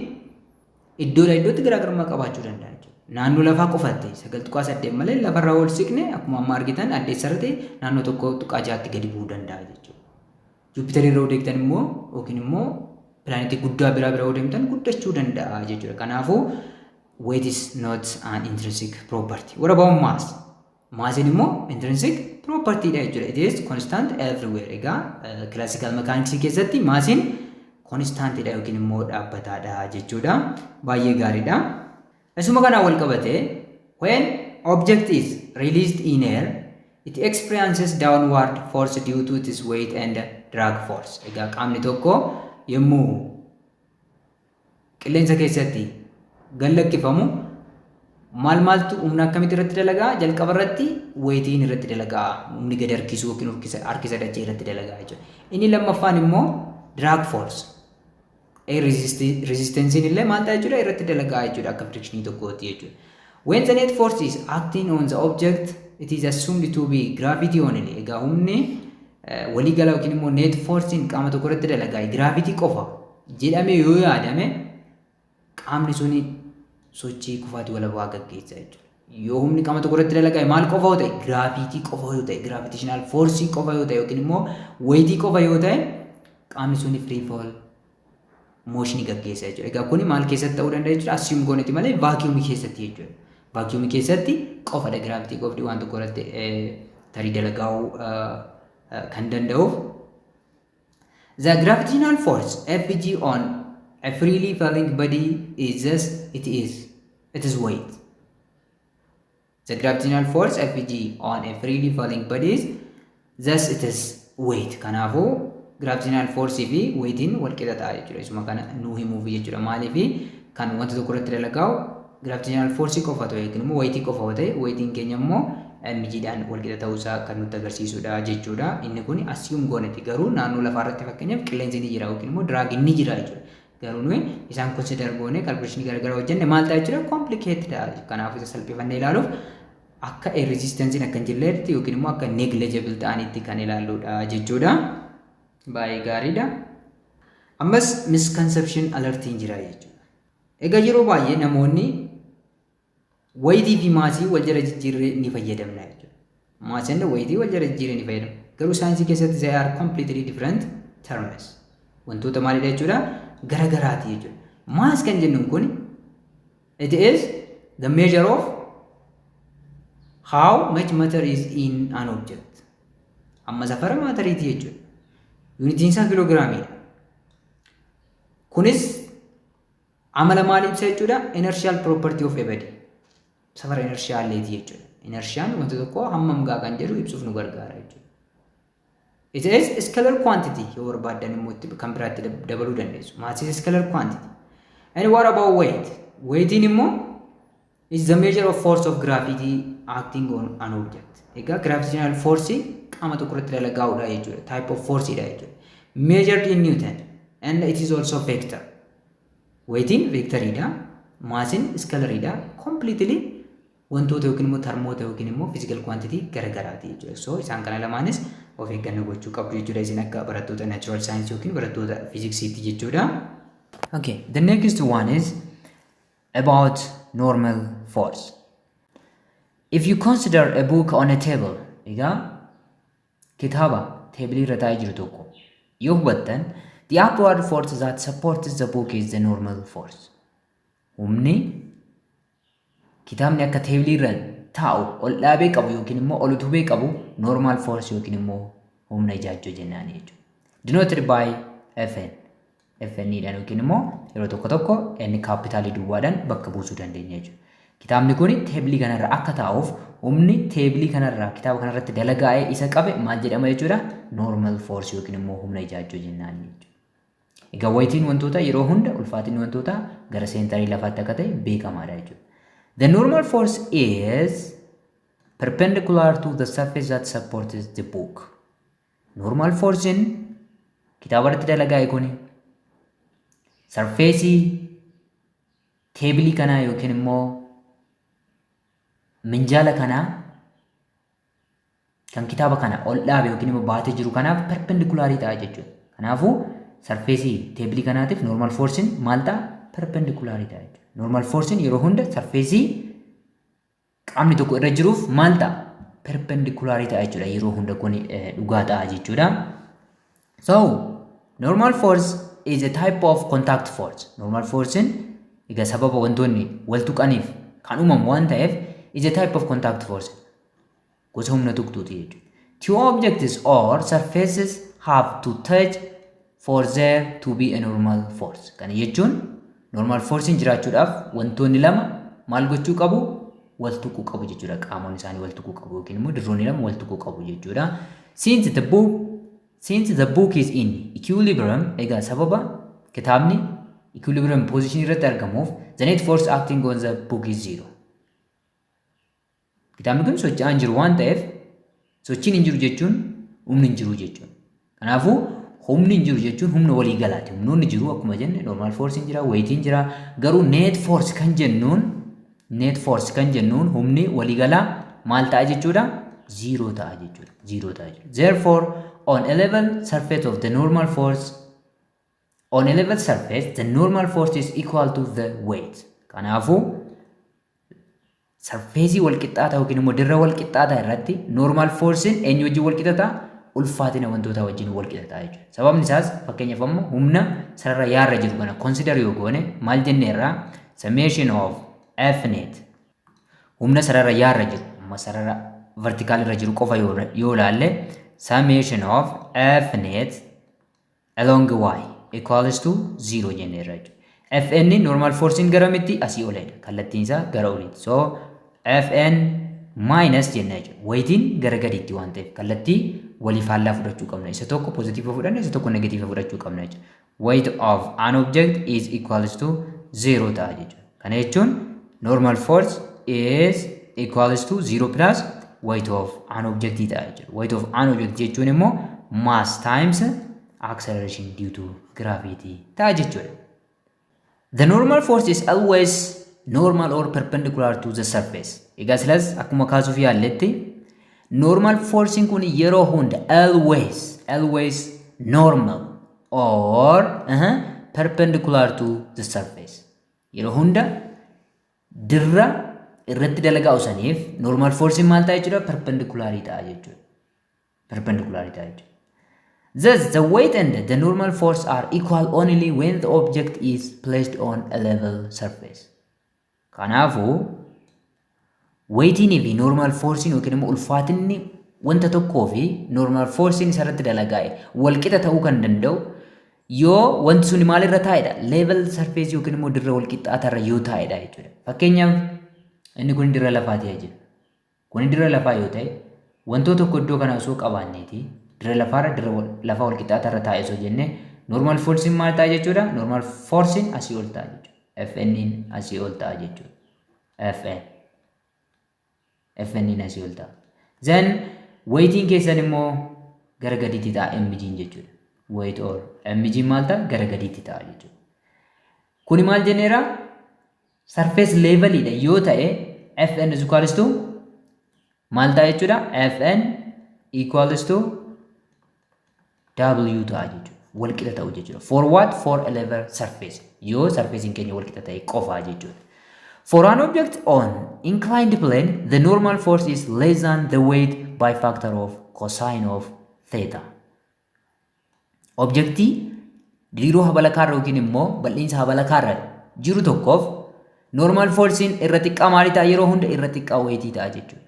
iddoodhaa iddootti garaagarummaa qabaachuu danda'a jechuudha. Naannoo lafaa qofaatti 9.8 malee lafarraa ol siqne akkuma amma argitan addeessa irratti naannoo 1.6tti gadi bu'uu danda'a jechuudha. Jupiter irra odeegtan immoo yookiin immoo pilaanetii guddaa biraa odeemtan guddachuu danda'a jechuudha. Kanaafuu weight is not an intrinsic property. What about mass? Massiin immoo intrinsic property dha jechuudha. It is constant everywhere. Egaa classical mechanics keessatti massiin constant dha yookiin immoo dhaabbataadha jechuudha. Baay'ee gaariidha. Asuma kana wal qabate when object is released in air it experiences downward force due to its weight and drag force. Egaa qaamni tokko yemmuu qilleensa keessatti gallakkifamu maaltu humna akkamitti irratti dalagaa? Jalqaba irratti weightiin irratti dalagaa. Humni gad harkisuu yookiin harkisa dachee irratti dalagaa jechuudha. Inni lammaffaan immoo drag force. Resistance illee maal ta'a jechuudha? Irratti dalagaa jechuudha akka friction tokkooti jechuudha. When the net force is acting on the object it is assumed to be gravity only. Egaa humni waliigala yookiin immoo net forcein qaama tokko irratti dalagaa gravity qofa jedhamee yoo yaadame qaamni suni sochii kufaatii walabaa gaggeessa jechuudha. Yoo humni qaama tokko irratti dalagaa maal qofa yoo ta'e? Gravity qofa yoo ta'e, gravitational force qofa yoo ta'e yookiin immoo weight qofa yoo ta'e qaamni suni free fall motion gaggeessa jechuudha. Egaa kuni maal keessatti ta'uu danda'a jechuudha? Assume goonetti malee vacuum keessatti jechuudha. Vacuum keessatti qofadha gravity qofti waan tokko irratti tarii dalagaa'uu kan danda'uuf. The gravitational force Fg on a freely falling body is just it is weight. The gravitational force Fg on a freely falling body is just it is weight. Kanaafuu gravitational force fi weightiin wal qixa ta'a jechuudha. Isuma kana nuu himuuf jechuudha. Maaliif kan wanta tokko irratti dalagaa'u gravitational force qofa ta'e yookiin immoo weightii qofa ta'e weightiin keenya immoo mgdhaan wal qixa ta'uusaa kan nutti agarsiisudha jechuudha. Inni kun assume goonetti garuu naannoo lafaa irratti fakkeenyaaf qilleensi ni jira yookiin immoo draagi ni jira jechuudha. Garuu nuyi isaan consider goone calculation garagaraa hojjenne maal ta'a jechuudha complicated dha. Kanaaf isa salphifannee ilaaluuf akka resistance akka hin jirreetti yookiin immoo akka negligible ta'anitti kan ilaalludha jechuudha. Baay'ee gaariidha. Ammas misconception alertiin jira jechuudha. Egaa yeroo baay'ee namoonni weightii fi maasii wal jala jijjiirree ni fayyadamna jechuudha. Maasiin weightii wal jala jijjiirree ni fayyadamu. Garuu saayinsii keessatti they are completely different terms. Wantoota maalidha jechuudha? Garagaraati jechuudha. Mass kan jennuun kun it is the measure of how much matter is in an object. Amma safara maateriiti jechuudha. Unitiin isaa kiloogiraamiidha. Kunis amala maalii ibsa jechuudha? Inertial property of a body. Safara inertiaaleeti jechuudha. Inertiaan wanta tokko hammam gaa kan jedhu ibsuuf nu gargaara jechuudha. It is scalar quantity yoo barbaadan immoo kan biraatti dabaluu dandeessu. Mass is scalar quantity. And what about weight? Weightiin immoo is the measure of force of gravity acting on an object. Egaa gravitational force qaama tokko irratti dalagaa'udha jechuudha. Type of force dha jechuudha. Measured in Newton and it is also vector. Weightiin vectoridha. Massin scalaridha. Completely wantoota yookiin immoo termoota yookiin immoo physical quantity garagaraati jechuudha. So isaan kana lamaanis of eeggannoo gochuu qabdu jechuudha. Isin akka barattoota natural science yookiin barattoota physicsiti jechuudha. Okay, the next one is about normal force. If you consider a book on a table, egaa kitaaba teebilii irra taa'ee jiru tokko yoo hubattan, the upward force that supports the book is the normal force. Humni kitaabni akka teebilii irra taa'u ol dhaabee qabu yookiin immoo ol utubee qabu normal force yookiin immoo humna ijaajjoo jennaan jechuudha. Denoted by Fn. Fn dhaan yookiin immoo yeroo tokko tokko inni kaapitaalii duwwaadhaan bakka buusuu dandeenya jechuudha. Kitaabni kun teebilii kanarra akka taa'uuf humni teebilii kanarra kitaaba kanarratti dalagaa'ee isa qabe maal jedhama jechuudha? Normal force yookiin immoo humna ijaajjoo jennaan jechuudha. Egaa weightiin wantoota yeroo hunda ulfaatinni wantoota gara seentarii lafaatti akka ta'e beekamaadha jechuudha. The normal force is perpendicular to the surface that supports the book. Normal force in kitaaba irratti dalagaa'e kun sarfeesii teebilii kanaa yookiin immoo minjaala kanaa kan kitaaba kana ol dhaabe yookiin immoo baatee jiru kanaaf perpendicularii ta'a jechuudha. Kanaafuu sarfeesii teebilii kanaatiif normal forcein maal ta'a? Perpendicularii ta'a jechuudha. Normal forcein yeroo hunda sarfeesii qaamni tokko irra jiruuf maal ta'a? Perpendicularii ta'a jechuudha. Yeroo hunda kun dhugaa ta'a jechuudha. So normal force is a type of contact force. Normal forcein egaa sababa wantoonni wal tuqaniif kan uumamu waan ta'eef is a type of contact force. Gosa humna tuqtuuti jechuudha. Two objects or surfaces have to touch for there to be a normal force. Kana jechuun normal forcein jiraachuudhaaf wantoonni lama maal gochuu qabu? Wal tuquu qabu jechuudha. Qaamonni isaanii wal tuquu qabu yookiin immoo dirroonni lama wal tuquu qabu jechuudha. Since the book is in equilibrium, egaa sababa kitaabni equilibrium position irratti argamuuf the net force acting on the book is zero. Kitaabni kun socho'aan jiru waan ta'eef sochiin hin jiru jechuun humni hin jiru jechuudha. Kanaafuu humni hin jiru jechuun humna walii galaati. Humnoonni jiru akkuma jenne normal force hin jira, weightiin jira. Garuu net force kan jennuun humni walii galaa maal ta'a jechuudha? Zero ta'a jechuudha. Zero ta'a jechuudha. Therefore, on a level surface of the normal force, on a level surface, the normal force is equal to the weight. Kanaafuu sarfeesii wal qixxaataa yookiin immoo dirra wal qixxaataa irratti normal forcein eenyu wajjin wal qixxaataa? Ulfaatina wantootaa wajjin wal qixxaataa jechuudha. Sababni isaas fakkeenyaaf amma humna sarara yaarra jiru kana consider yoo goone maal jenneerraa? Summation of F net humna sarara yaarra jiru amma sarara vertical irra jiru qofa yoo ilaalle summation of F net along y equals to 0 jenneerra jechuudha. Fn normal forcein garamitti? Asii oledha. Kallattiin isaa gara oliiti. So Fn minus jenna jechuudha. Weightiin gara gadiitti waan ta'eef kallattii waliif faallaa fudhachuu qabna. Isa tokko positive fudhanna, isa tokko negative fudhachuu qabna jechuudha. Weight of an object is equals to 0 ta'a jechuudha. Kana jechuun normal force is equals to 0 plus weight of an object ta'a jechuudha. Weight of an object jechuun immoo mass times acceleration due to gravity ta'a jechuudha. The normal force is always normal or perpendicular to the surface. Egaa silas akkuma kaasuuf yaalletti normal force kun yeroo hunda always normal or perpendicular to the surface. Yeroo hunda dirra irratti dalagaa usaniif normal force maal ta'a jechuudha? Perpendicular ta'a jechuudha. Perpendicular ta'a jechuudha. Thus, the weight and the normal force are equal only when the object is placed on a level surface. Kanaafuu weightiin fi normal forcein yookiin immoo ulfaatinni wanta tokkoo fi normal forcein isarratti dalagaa'e walqixa ta'uu kan danda'u yoo wanti sun maalirra taa'edha? Level surface yookiin immoo dirra walqixxaatarra yoo taa'edha jechuudha. Fakkeenyaaf inni kun dirra lafaati jira. Kun dirra lafaa yoo ta'e wantoota tokko iddoo kana osoo qabaanneeti dirra lafaa walqixxaatarra taa'e osoo jenne normal forcein maal ta'a jechuudha? Normal forcein asii ol ta'a jechuudha. Fn'in asii ol ta'a jechuudha. Fn'in asii ol ta'a. Then weightiin keessan immoo gara gadiitti ta'a mg'n jechuudha. Weight or mg'n maal ta'a? Gara gadiitti ta'a jechuudha. Kuni maal jenneera? Surface levelidha yoo ta'e Fn is equals to maal ta'a jechuudha? Fn equals to W ta'a jechuudha. Walqixa ta'u jechuudha. For what? For a level surface. Yoo surfacein keenya walqixa ta'e qofaa jechuudha. For an object on inclined plane, the normal force is less than the weight by factor of cosine of theta. Objectii diriiroo habalakaarra yookiin immoo bal'iinsa habalakaarra jiru tokkoof normal forcein irra xiqqaa maalii ta'a? Yeroo hunda irra xiqqaa weightii ta'a jechuudha.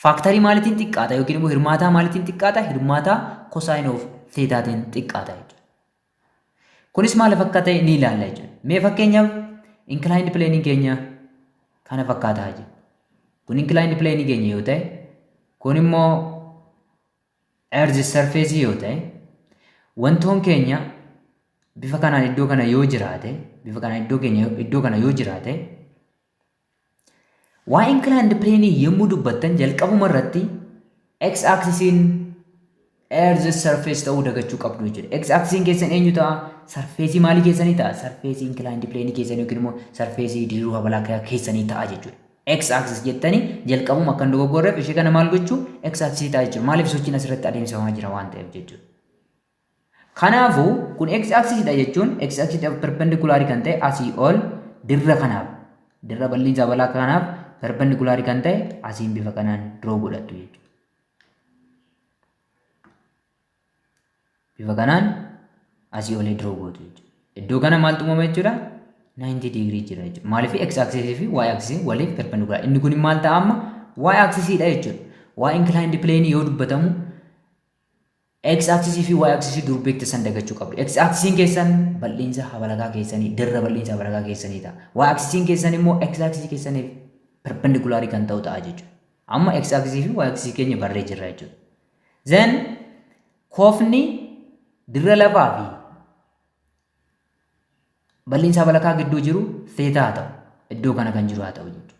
Faaktarii maaliitiin xiqqaata yookiin immoo hirmaataa maaliitiin xiqqaata? Hirmaataa cosine of thetaatiin xiqqaata jechuudha. Kunis maal akka ta'e ni ilaalla jechuudha. Mee fakkeenyaaf inclined plane keenya kana fakkaataa jira. Kun inclined plane keenya yoo ta'e, kun immoo earth surface yoo ta'e, wantoon keenya bifa kanaan iddoo kana yoo jiraate, waa inclined plane yommuu dubbattan jalqabuma irratti x axisiin earth surface ta'uu dagachuu qabdu jechuudha. X axisiin keessan eenyu ta'a? Surface maalii keessanii ta'a? Surface inclined plane keessanii yookiin immoo surface diriiruu habalaa keessanii ta'a jechuudha. X axis jettanii jalqabuma akka hin dogoggorreef ishee kana maal gochuu? X axis ta'a jechuudha. Maaliif sochiin asirratti adeemsifamaa jira waan ta'eef jechuudha. Kanaafuu kun x axis dha jechuun x axis perpendicular kan ta'e asii ol dirra kanaaf dirra bal'iinsa habalaa kanaaf perpendicular kan ta'e asiin bifa kanaan draw godhattu jechuudha. Bifa kanaan asii olee draw gootu jechuudha. Iddoo kana maaltu uumama jechuudha? 90 degree jira jechuudha. Maaliif x axis fi y axis waliif perpendicular. Inni kun maal ta'a amma? Y axis dha jechuudha. Y inclined plane yoo dubbatamu x axis fi y axis dur beektan dagachuu qabdu. X axis keessan bal'iinsa habalakaa keessanii dirra bal'iinsa habalakaa keessanii ta'a. Y axis keessan immoo x axis keessaniif perpendicular kan ta'u ta'a jechuudha. Amma x axis fi y axis keenya barree jirra jechuudha. Then koofni dirra lafaa fi bal'iinsa habalakaa gidduu jiru theta haa ta'u. Iddoo kana kan jiru haa ta'u jechuudha.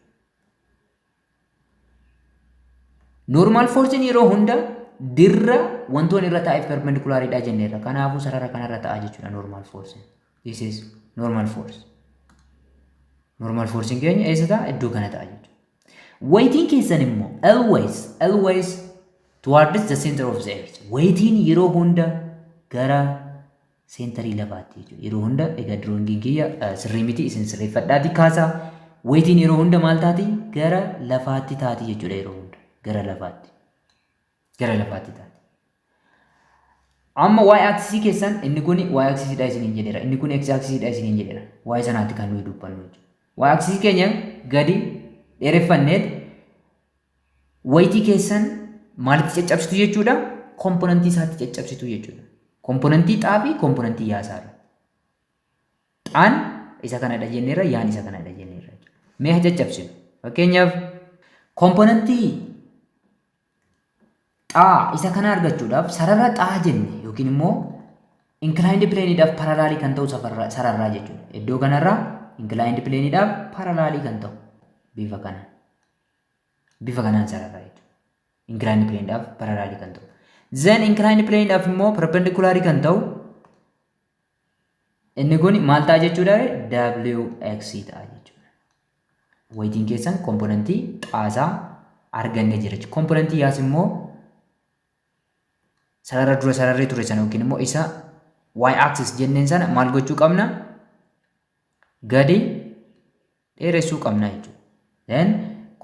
Normal forcein yeroo hunda dirra wantoonni irra taa'eef perpendicular dha jenneerra. Kanaafuu sarara kanarra ta'a jechuudha normal force. This is normal force. Normal force keenya eessa ta'a? Iddoo kana ta'a jechuudha. Weightiin keessan immoo always towards the center of the earth. Weightiin yeroo hunda gara seenterii lafaatti jechuudha. Yeroo hunda egaa drawing kiyya sirrii miti isin sirreeffadhaati kaasaa. Weightiin yeroo hunda maal taati? Gara lafaatti taati jechuudha yeroo hunda. Gara lafaatti taati. Amma y axis keessan inni kun y axis dha isiniin jedheera. Inni kun x axis dha isiniin jedheera. Y sanaatti kan nuyi dubbannu jechuudha. Y axis keenya gadi dheereffanneet weightii keessan maalitti caccabsitu jechuudha? Komponentii isaatti caccabsitu jechuudha. Komponentii xaa fi komponentii yaasaadha. Xaan isa kanadha jenneerra, yaan isa kanadha jenneerra. Mee caccabsinu. Fakkeenyaaf komponentii xaa isa kana argachuudhaaf sarara xaa jenne yookiin immoo inclined planeidhaaf parallelii kan ta'u sararraa jechuudha. Iddoo kanarraa inclined planeidhaaf parallelii kan ta'u bifa kanaan sararraa jechuudha. Inclined planeidhaaf parallelii kan ta'u. Then inclined planeidhaaf immoo perpendicular kan ta'u inni kun maal ta'a jechuudha? WX ta'a jechuudha. Weightiin keessan komponentii xaasaa arganne jira. Komponentii yaas immoo sarara dura sararri ture sana yookiin immoo isa y axis jenneen sana maal gochuu qabna? Gadi dheeressuu qabna jechuudha. Then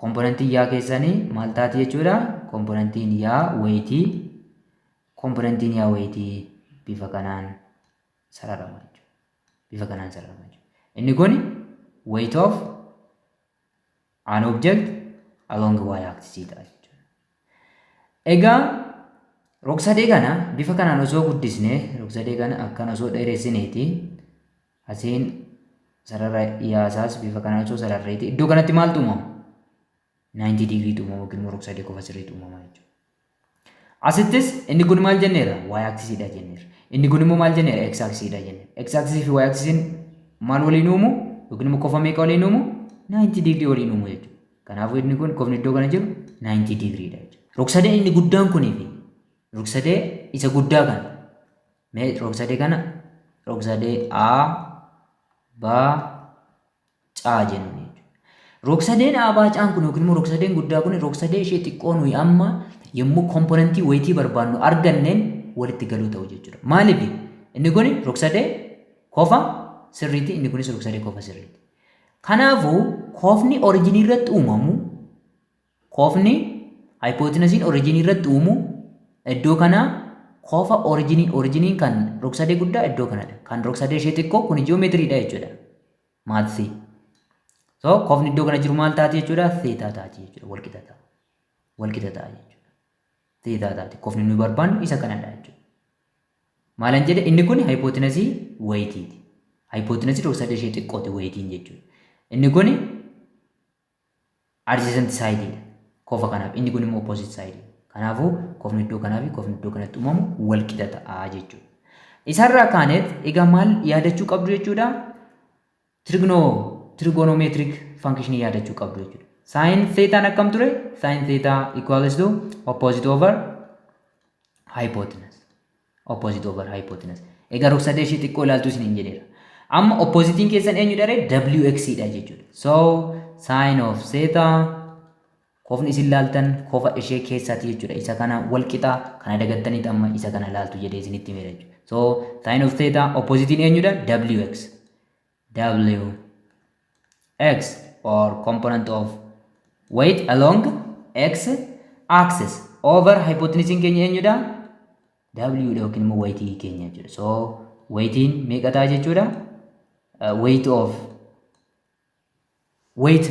komponentii yaa keessanii maal taati jechuudha? Komponentiin yaa weightii bifa kanaan sararama jechuudha. Bifa kanaan sararama jechuudha. Inni kun weight of an object along y axis ta'a jechuudha. Egaa rog-sadee kana bifa kanaan osoo guddisne, rog-sadee kana akkana osoo dheeressineeti asiin sarara yaasaas bifa kanaan osoo sararreeti iddoo kanatti maaltu uumamu? 90 degree uumamu yookiin immoo rog-sadee qofa sirriitti uumama jechuudha. Asittis inni kun maal jenneera? Y axis dha jenneera. Inni kun immoo maal jenneera? X axis dha jenneera. X axis fi Y axis maal waliin uumu? Yookiin immoo qofa meeqa waliin uumu? 90 degree waliin uumu jechuudha. Kanaafuu inni kun qofni iddoo kana jiru 90 degree dha jechuudha. Rog-sadee inni guddaan kunii fi rog-sadee isa guddaa kana mee rog-sadee kana rog-sadee A B C jennu jechuudha. Rog-sadeen A B C kun yookiin immoo rog-sadeen guddaa kun rog-sadee ishee xiqqoo nuyi amma yommuu komponentii weightii barbaannu arganneen walitti galuu ta'u jechuudha. Maaliif inni kun rog-sadee qofa sirriitti inni kunis rog-sadee qofa sirriitti. Kanaafuu koofni oriijinii irratti uumamu koofni hypotenasiin oriijinii irratti uumu iddoo kana koofa oriijiniin kan rog-sadee guddaa iddoo kanadha. Kan rog-sadee ishee xiqqoo kun ji'oomeetiriidha jechuudha. Maatii. So koofni iddoo kana jiru maal taati jechuudha? Theta taati jechuudha. Walqixa ta'a jechuudha. Theta taati. Koofni nuyi barbaannu isa kanadha jechuudha. Maalan jedhe inni kun hypotenasii weightiiti. Hypotenasii rog-sadee ishee xiqqooti weightiin jechuudha. Inni kun adjacent side koofa kanaaf inni kun immoo opposite side. Kanaafuu koofni iddoo kanaa fi koofni iddoo kanatti uumamu wal qixa ta'a jechuudha. Isarraa kaaneet egaa maal yaadachuu qabdu jechuudha? Trigonometric function yaadachuu qabdu jechuudha. Sin theta akkam ture? Sin theta equals to opposite over hypotenuse. Opposite over hypotenuse. Egaa rog-sadee ishee xiqqoo ilaaltu isiniin jedheera. Amma oppositiin keessan eenyu dha? WX dha jechuudha. So sin of theta koofni isin ilaaltan koofa ishee keessaati jechuudha. Isa kana wal qixa kana dagattaniit amma isa kana ilaaltu jedhee isinitti himee jechuudha. So sin of theta oppositiin eenyudha? WX. WX or component of weight along X axis over hypotenuse keenya eenyudha? W dha yookiin immoo weightii keenya jechuudha. So weightiin meeqa ta'a jechuudha? Weight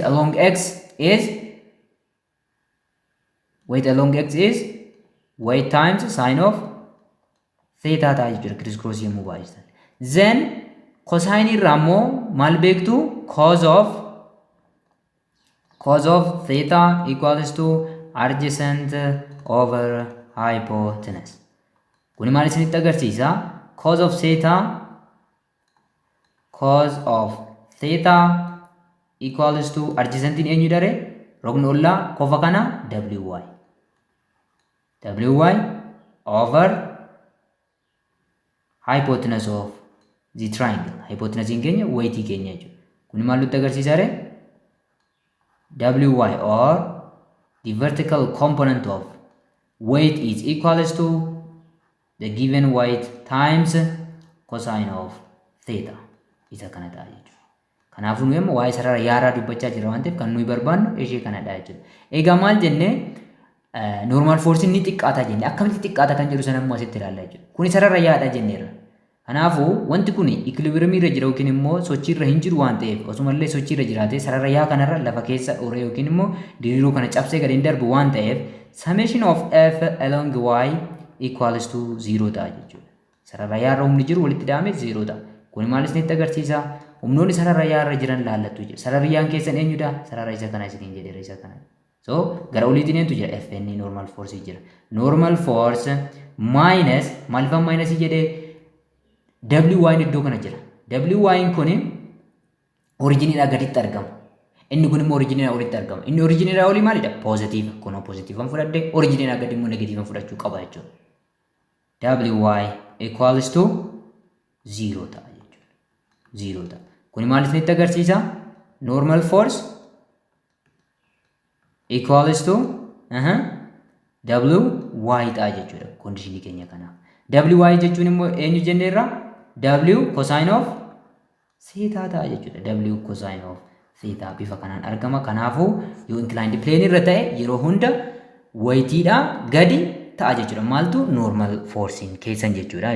along X is weight times sin of theta ta'a jechuudha. Criss cross yommuu baay'isan. Then cosine irraa immoo maal beektu? Cos of theta equals to adjacent over hypotenuse. Kuni maal isinitti agarsiisa? Cos of theta equals to adjacent in eenyu dha? Rogni ollaa koofa kana WY over hypotenuse of the triangle. Hypotenuse in keenya weightii keenya jechuudha. Kuni maal nutti agarsiisa? WY or the vertical component of weight is equals to the given weight times cosine of theta. Isa kana ta'a jechuudha. Kanaafuu nuyi amma waa'ee sarara yaaraa dubbachaa jirra waan ta'eef kan nuyi barbaannu ishee kanadha jechuudha. Egaa maal jennee normal force ni xiqqaata jenne akkamitti xiqqaata kan jedhu sana immoo asitti ilaallaa jechuudha. Kuni sarara yaadha jenneerra. Kanaafuu wanti kun equilibrium irra jira yookiin immoo sochii irra hin jiru waan ta'eef osumallee sochii irra jiraate sarara yaa kanarra lafa keessa dhoree yookiin immoo diriiruu kana cabsee gadi hin darbu waan ta'eef summation of f along y equals to 0 ta'a jechuudha. Sarara yaa irra humni jiru walitti daamee 0 ta'a. Kuni maal isinitti agarsiisa? Humnoonni sarara yaa irra jiran laallattu jechuudha. Sararri yaan keessan eenyudha? Sarara isa kana isiniin jedheera isa kana. So gara oliitiin eentu jira Fn normal force jira. Normal force minus maalifan minus jedhee Wy iddoo kana jira. Wy kun originidhaa gaditti argama. Inni kun immoo originidhaa olitti argama. Inni originidhaa olii maalidha? Positive. Kun positivean fudhadhe originidhaa gadi immoo negativean fudhachuu qaba jechuudha. Wy equals to 0 ta'a jechuudha. 0 ta'a. Kun maal isinitti agarsiisa? Normal force equals to Wy ta'a jechuudha. Conditionii keenya kanaaf. Wy jechuun immoo eenyu jenneerra? W cosine of theta ta'a jechuudha. W cosine of theta bifa kanaan argama. Kanaafuu yoo inclined plane irra ta'e yeroo hunda weightiidha gadi ta'a jechuudha. Maaltu normal forcein keessan jechuudha.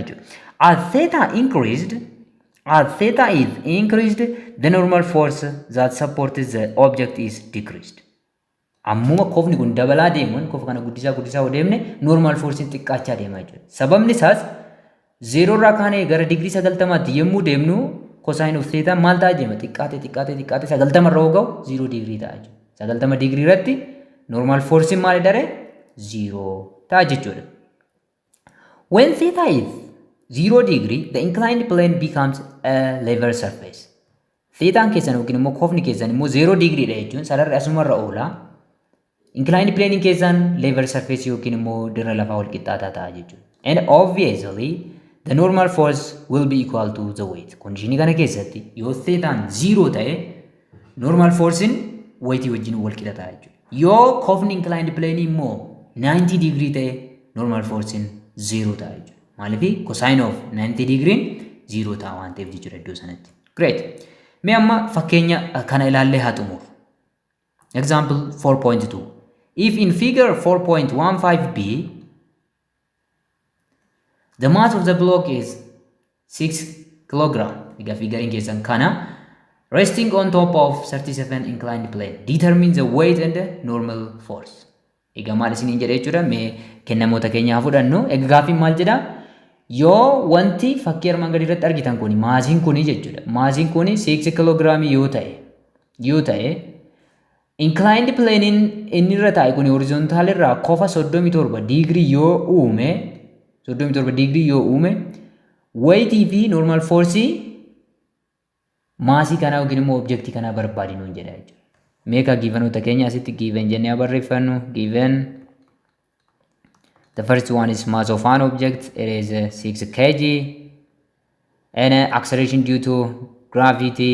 As theta is increased, the normal force that supports the object is decreased. Ammuma kofni kun dabalaa deemuun kofa kana guddisaa deemne normal forcein xiqqaachaa deemaa jechuudha. Sababni isaas 0 irraa kaanee gara digrii 90tti yommuu deemnu cosine of theta maal ta'a deema? Xiqqaate 90 irra yoo ga'u 0 digrii ta'a jechuudha. 90 digrii irratti normal forcein maal daree 0 ta'a jechuudha. When theta is 0 degree, the inclined plane becomes a level surface. Thetaan keessan yookiin immoo kofni keessan immoo 0 degree dha jechuun sararri asumarra oola. Inclined plane keessan level surface yookiin immoo dirra lafaa wal qixxaataa ta'a jechuudha. And obviously the normal force will be equal to the weight. Conditionii kana keessatti yoo thetaan 0 ta'e normal forcein weightii wajjin wal qixa ta'a jechuudha. Yoo kofni inclined plane immoo 90 degree ta'e normal forcein 0 ta'a jechuudha. Maaliif cosine of 90 degree 0 ta'a waan ta'eef jechuudha iddoo sanatti. Great. Mee amma fakkeenya kana ilaallee haa xumuru. Example 4.2. If in figure 4.15b the mass of the block is 6 kilogram. Egaa figuriin keessan kana resting on top of 37 inclined plane. Determine the weight and the normal force. Egaa maal isiniin jedha jechuudha. Mee kennamoota keenya haa fudhannu. Egaa gaaffiin maal jedha? Yoo wanti fakkii armaan gadii irratti argitan kuni maasiin kuni jechuudha. Maasiin kuni 6 kiloogiraamii yoo ta'e inclined plane inni irra taa'e kuni horizontaal irraa kofa 37 degree yoo uume weightii fi normal force maasii kanaa yookiin immoo objectii kanaa barbaadinuun jedha jechuudha. Meeqa giivanoota keenya asitti giiven jennee barreeffannu. Giiven the first one is mass of an object. It is 6 kg and acceleration due to gravity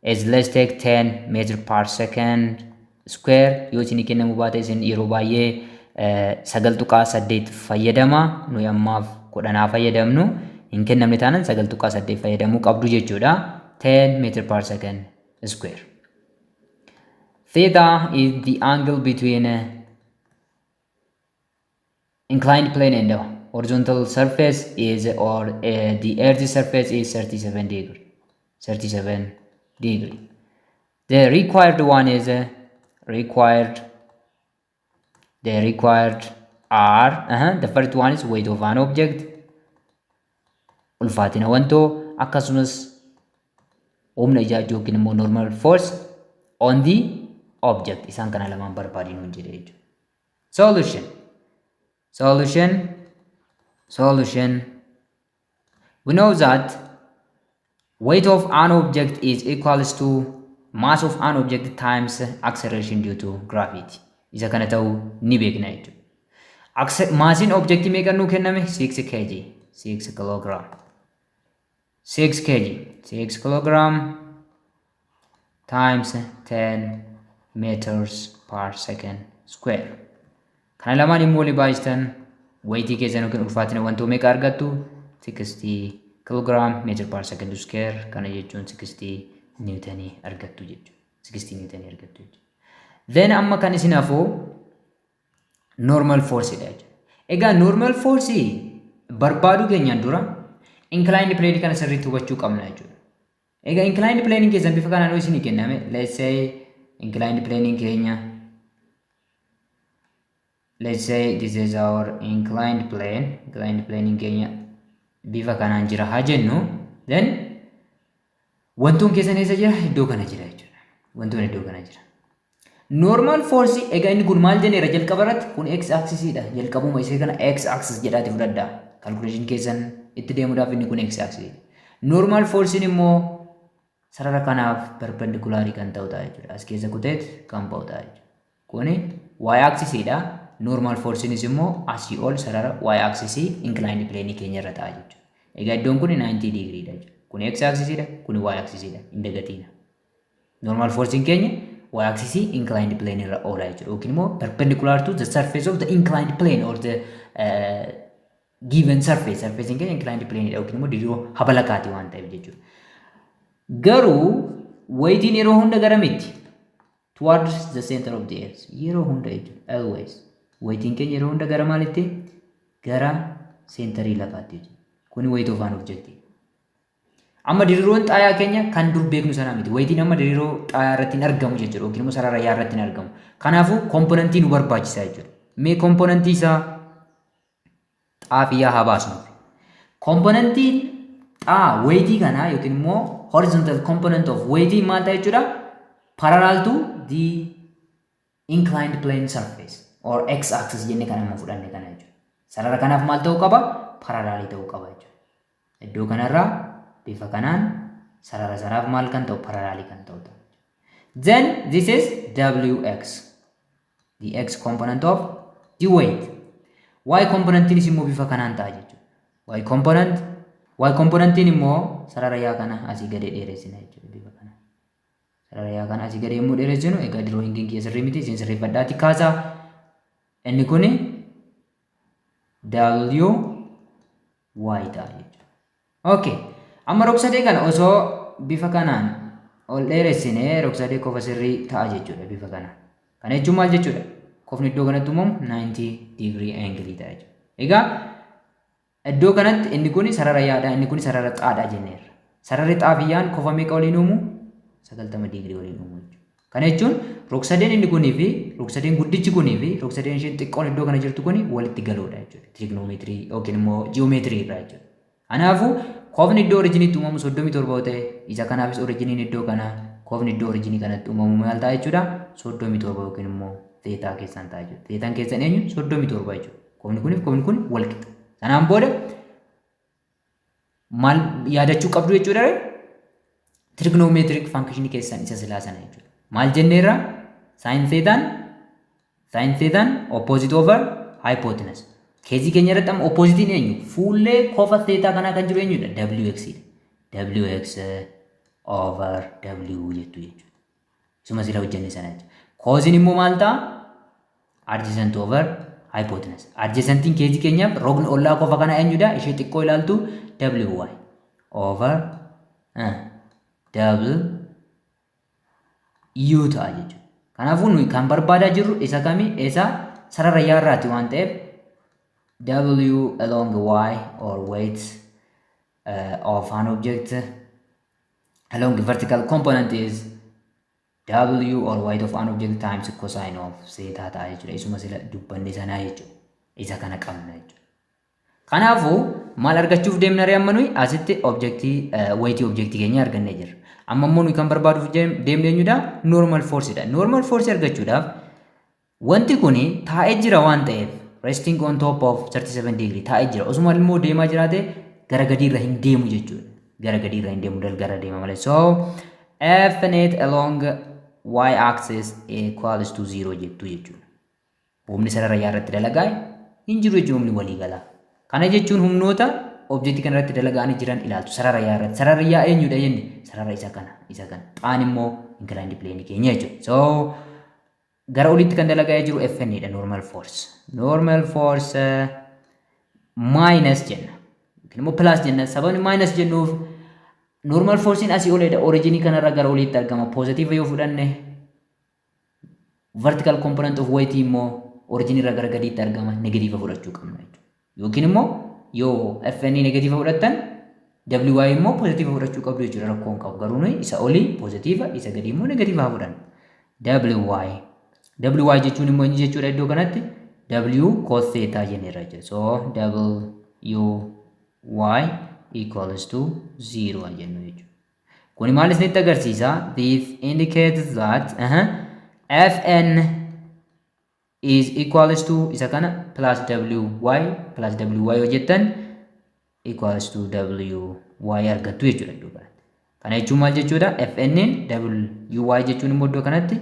is let's take 10 meter per second square. Yoo isin kennamu baate isin yeroo baay'ee 9.8 fayyadama. Nuyi ammaaf 10 fayyadamnu. Hin kennamne taanaan 9.8 fayyadamuu qabdu jechuudha. 10 meter per second square. Theta is the angle between inclined plane and the horizontal surface is the earth's surface is 37 degree. The required one is the required R. The first one is weight of an object. Ulfaatina wantoo akkasumas humna ijaajjuu yookiin immoo normal force on the object. Isaan kana lamaan barbaadinu hin jedhe jechuudha. Solution. We know that weight of an object is equals to mass of an object times acceleration due to gravity. Isa kana ta'uu ni beekna jechuudha. Maasiin objectii meeqa nuu kenname? 6 kg. 6 kilogram. 6 kilogram times 10 meters per second square. Kana lamaan immoo baay'istan weightii keessan yookiin ulfaatina wantoo meeqa argattu? 60 kilogram meter per second square. Kana jechuun 60 newtonii argattu jechuudha. Then amma kan isin hafuu normal force dha jechuudha. Egaa normal force barbaadu keenyaan dura inclined plane kana sirriitti hubachuu qabna jechuudha. Egaa inclined plane keessan bifa kanaan isin kenname. Let's say inclined plane keenya. Let's say this is our inclined plane. Inclined plane keenya bifa kanaan jira haa jennu. Then wantoon keessan eessa jira? Iddoo kana jira jechuudha. Wantoon iddoo kana jira. Normal force egaa inni kun maal jenneera jalqabarratti kun x axis dha. Jalqabuma isee kana x axis jedhaati fudhadhaa. Calculation keessan itti deemuudhaaf inni kun x axis. Normal force immoo sarara kanaaf perpendicular kan ta'u ta'a jechuudha. As keessa kuteet kan ba'u ta'a jechuudha. Kuni y axis dha. Normal force is immoo asii ol sarara y axis inclined plane keenya irra ta'a jechuudha. Egaa iddoon kun 90 degree dha jechuudha. Kun x axis dha, kun y axis dha. Hin dagatina. Normal force keenya y axis inclined plane irra oola jechuudha. Yookiin immoo perpendicular to the surface of the inclined plane or the given surface. Surface keenya inclined plane dha yookiin immoo diroo habalakaati waan ta'eef jechuudha. Garuu weightiin yeroo hunda gara miti towards the center of the earth. Yeroo hunda jechuudha. Always. Weightiin keenya yeroo hunda gara maalitti? Gara centerii lafaatti jechuudha. Kuni weight of an object. Amma diriiroon xaayaa keenya kan dur beeknu sana miti. Weightiin amma diriiroo xaayaa irratti hin argamu jechuudha. Yookiin immoo sarara yaa irratti hin argamu. Kanaafuu komponentii nu barbaachisaa jechuudha. Mee komponentii isaa xaafiyyaa haa baasnu. Komponentiin weightii kanaa yookiin immoo horizontal component of weightii maal ta'a jechuudha? Parallel to the inclined plane surface or x axis jennee kan amma fudhanne kana jechuudha. Sarara kanaaf maal ta'uu qaba? Parallel ta'uu qaba jechuudha. Iddoo kanarraa bifa kanaan sarara sanaaf maal kan ta'u? Parallel kan ta'u ta'a. Then this is wx, the x component of the weight. Y component is immoo bifa kanaan ta'a jechuudha. Y componentiin immoo sarara yaa kana asii gadi dheeressina jechuudha bifa kana. Sarara yaa kana asii gadi yommuu dheeressinu egaa drawing kiyya sirrii miti isin sirreeffadhaati kaasaa. Inni kuni y ta'a jechuudha. Okay. Amma rog-sadee kana osoo bifa kanaan ol dheeressine rog-sadee qofa sirrii ta'a jechuudha bifa kanaan. Kana jechuun maal jechuudha? Qofni iddoo kanatti uumamu 90 degree angle ta'a jechuudha. Egaa iddoo kanatti inni kun sarara yaadha, inni kun sarara xaadha jenneerra. Sararri xaafiyyaan qofa meeqa waliin uumu? 90 degree waliin uumu jechuudha. Kana jechuun rog-sadeen inni kunii fi rog-sadeen guddichi kunii fi rog-sadeen isheen xiqqoon iddoo kana jirtu kuni walitti galoodha jechuudha. Trigonometrii yookiin immoo geometrii irraa jechuudha. Kanaafuu qofni iddoo oriijiniitti uumamu 37 ta'e isa kanaafis oriijiniin iddoo kana qofni iddoo oriijinii kanatti uumamu maal ta'a jechuudha? 37 yookiin immoo teetaa keessan ta'a jechuudha. Teetaan keessan eenyu? 37 jechuudha. Qofni kun wal qixa. Sanaan booda maal yaadachuu qabdu jechuudha? Trigonometric function keessan isa silaa sana jechuudha. Maal jenneerra? Sin theta opposite over hypotenuse. Keezii keenya irratti amma oppositiin eenyu? Fuullee qofa theta kanaa kan jiru eenyudha? Wx dha. Wx over w jettu jechuudha. Isuma sila hojjenne sana jechuudha. Koosiin immoo maal ta'a? Adjacent over hypotenuse. Adjacentiin keezii keenyaaf rogni ollaa qofa kana eenyudha? Ishee xiqqoo ilaaltu wy over w ta'a jechuudha. Kanaafuu nuyi kan barbaadaa jirru isa kami? Isa sarara yaarraati waan ta'eef w along y or weight of an object along the vertical component is w or weight of an object times cosine of theta ta'a jechuudha. Isuma sila dubbanne sanaa jechuudha. Isa kana qabna jechuudha. Kanaafuu maal argachuuf deemna ree amma nuyi asitti objectii weightii objectii keenya argannee jirra. Amma immoo nuyi kan barbaaduuf deemne eenyudha? Normal force dha. Normal force argachuudhaaf wanti kuni taa'ee jira waan ta'eef resting on top of 37 degree taa'ee jira. Osuma immoo deemaa jiraate gara gadiirra hin deemu jechuudha. Gara gadiirra hin deemu gara deema malee. So f net along y axis equals to 0 jettu jechuudha. Humni sarara yaa irratti dalagaa hin jiru jechuudha humni walii galaa. Kana jechuun humnoota objektii kana irratti dalagaanii jiran ilaaltu sarara yaa irratti. Sarara yaa eenyudha jenne? Sarara isa kana. Xaan immoo inclined plane keenya jechuudha. So gara olitti kan dalagaa jiru Fn dha normal force. Normal force minus jenna. Yookiin immoo plus jenna. Sababni minus jennuuf normal forcein asii oledha. Originii kanarra gara olitti argama. Positive yoo fudhanne vertical component of weight immoo originii irra gara gadiitti argama. Negative fudhachuu qabna jechuudha. Yookiin immoo yoo Fn negative fudhattan wy immoo positive fudhachuu qabdu jechuudha. Rakkoon qabu. Garuu nuyi isa olii positive isa gadi immoo negative haa fudhannu. wy jechuun immoo inni jechuudha iddoo kanatti w cos theta jenneerra jechuudha. So wy equals to 0 jennu jechuudha. Kuni maal isinitti agarsiisa? This indicates that Fn is equals to isa kana plus wy hojjettan equals to wy argattu jechuudha iddoo kanatti. Kana jechuun maal jechuudha? Fn wy jechuun immoo iddoo kanatti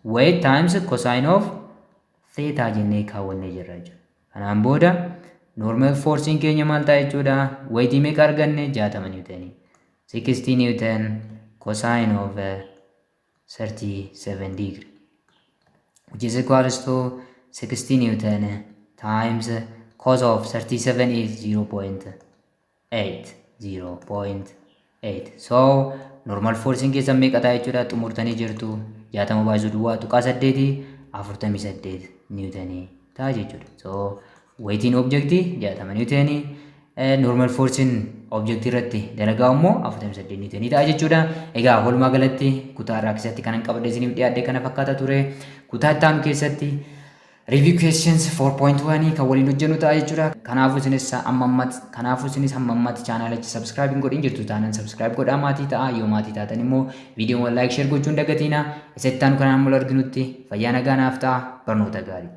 weight times cosine of theta jennee kaawwannee jirra jechuudha. Kanaan booda normal forcing keenya maal ta'a jechuudha? Weight meeqa arganne? 60 newton. 60 newton cosine of 37 degree, which is equals to 60 newton times cos of 37 is 0.8. So normal forcing keessa meeqa ta'a jechuudha? Xumurtanii jirtu 60 baay'isuu duwwaa tuqaa 8 48 newton ta'a jechuudha. So weighting objecti 60 newton, normal forcing objecti irratti dalagaa immoo 48 newton ta'a jechuudha. Egaa walumaa galatti kutaa irraa keessatti kanan qabadhe isiniif dhiyaadhe kana fakkaata ture. Kutaa itti aanu keessatti review questions 4.1 kan waliin hojjennu ta'a jechuudha. Kanaafuu isinis hamma ammatti chaanaalicha subscribe hin godhin jirtu taanaan subscribe godhaa maatii ta'a. Yoo maatii taatan immoo viidiyoon like share gochuun dagatina. Isa itti aanu kanaan mul arginutti fayyaa nagaa naaf ta'a. Barnoota gaarii.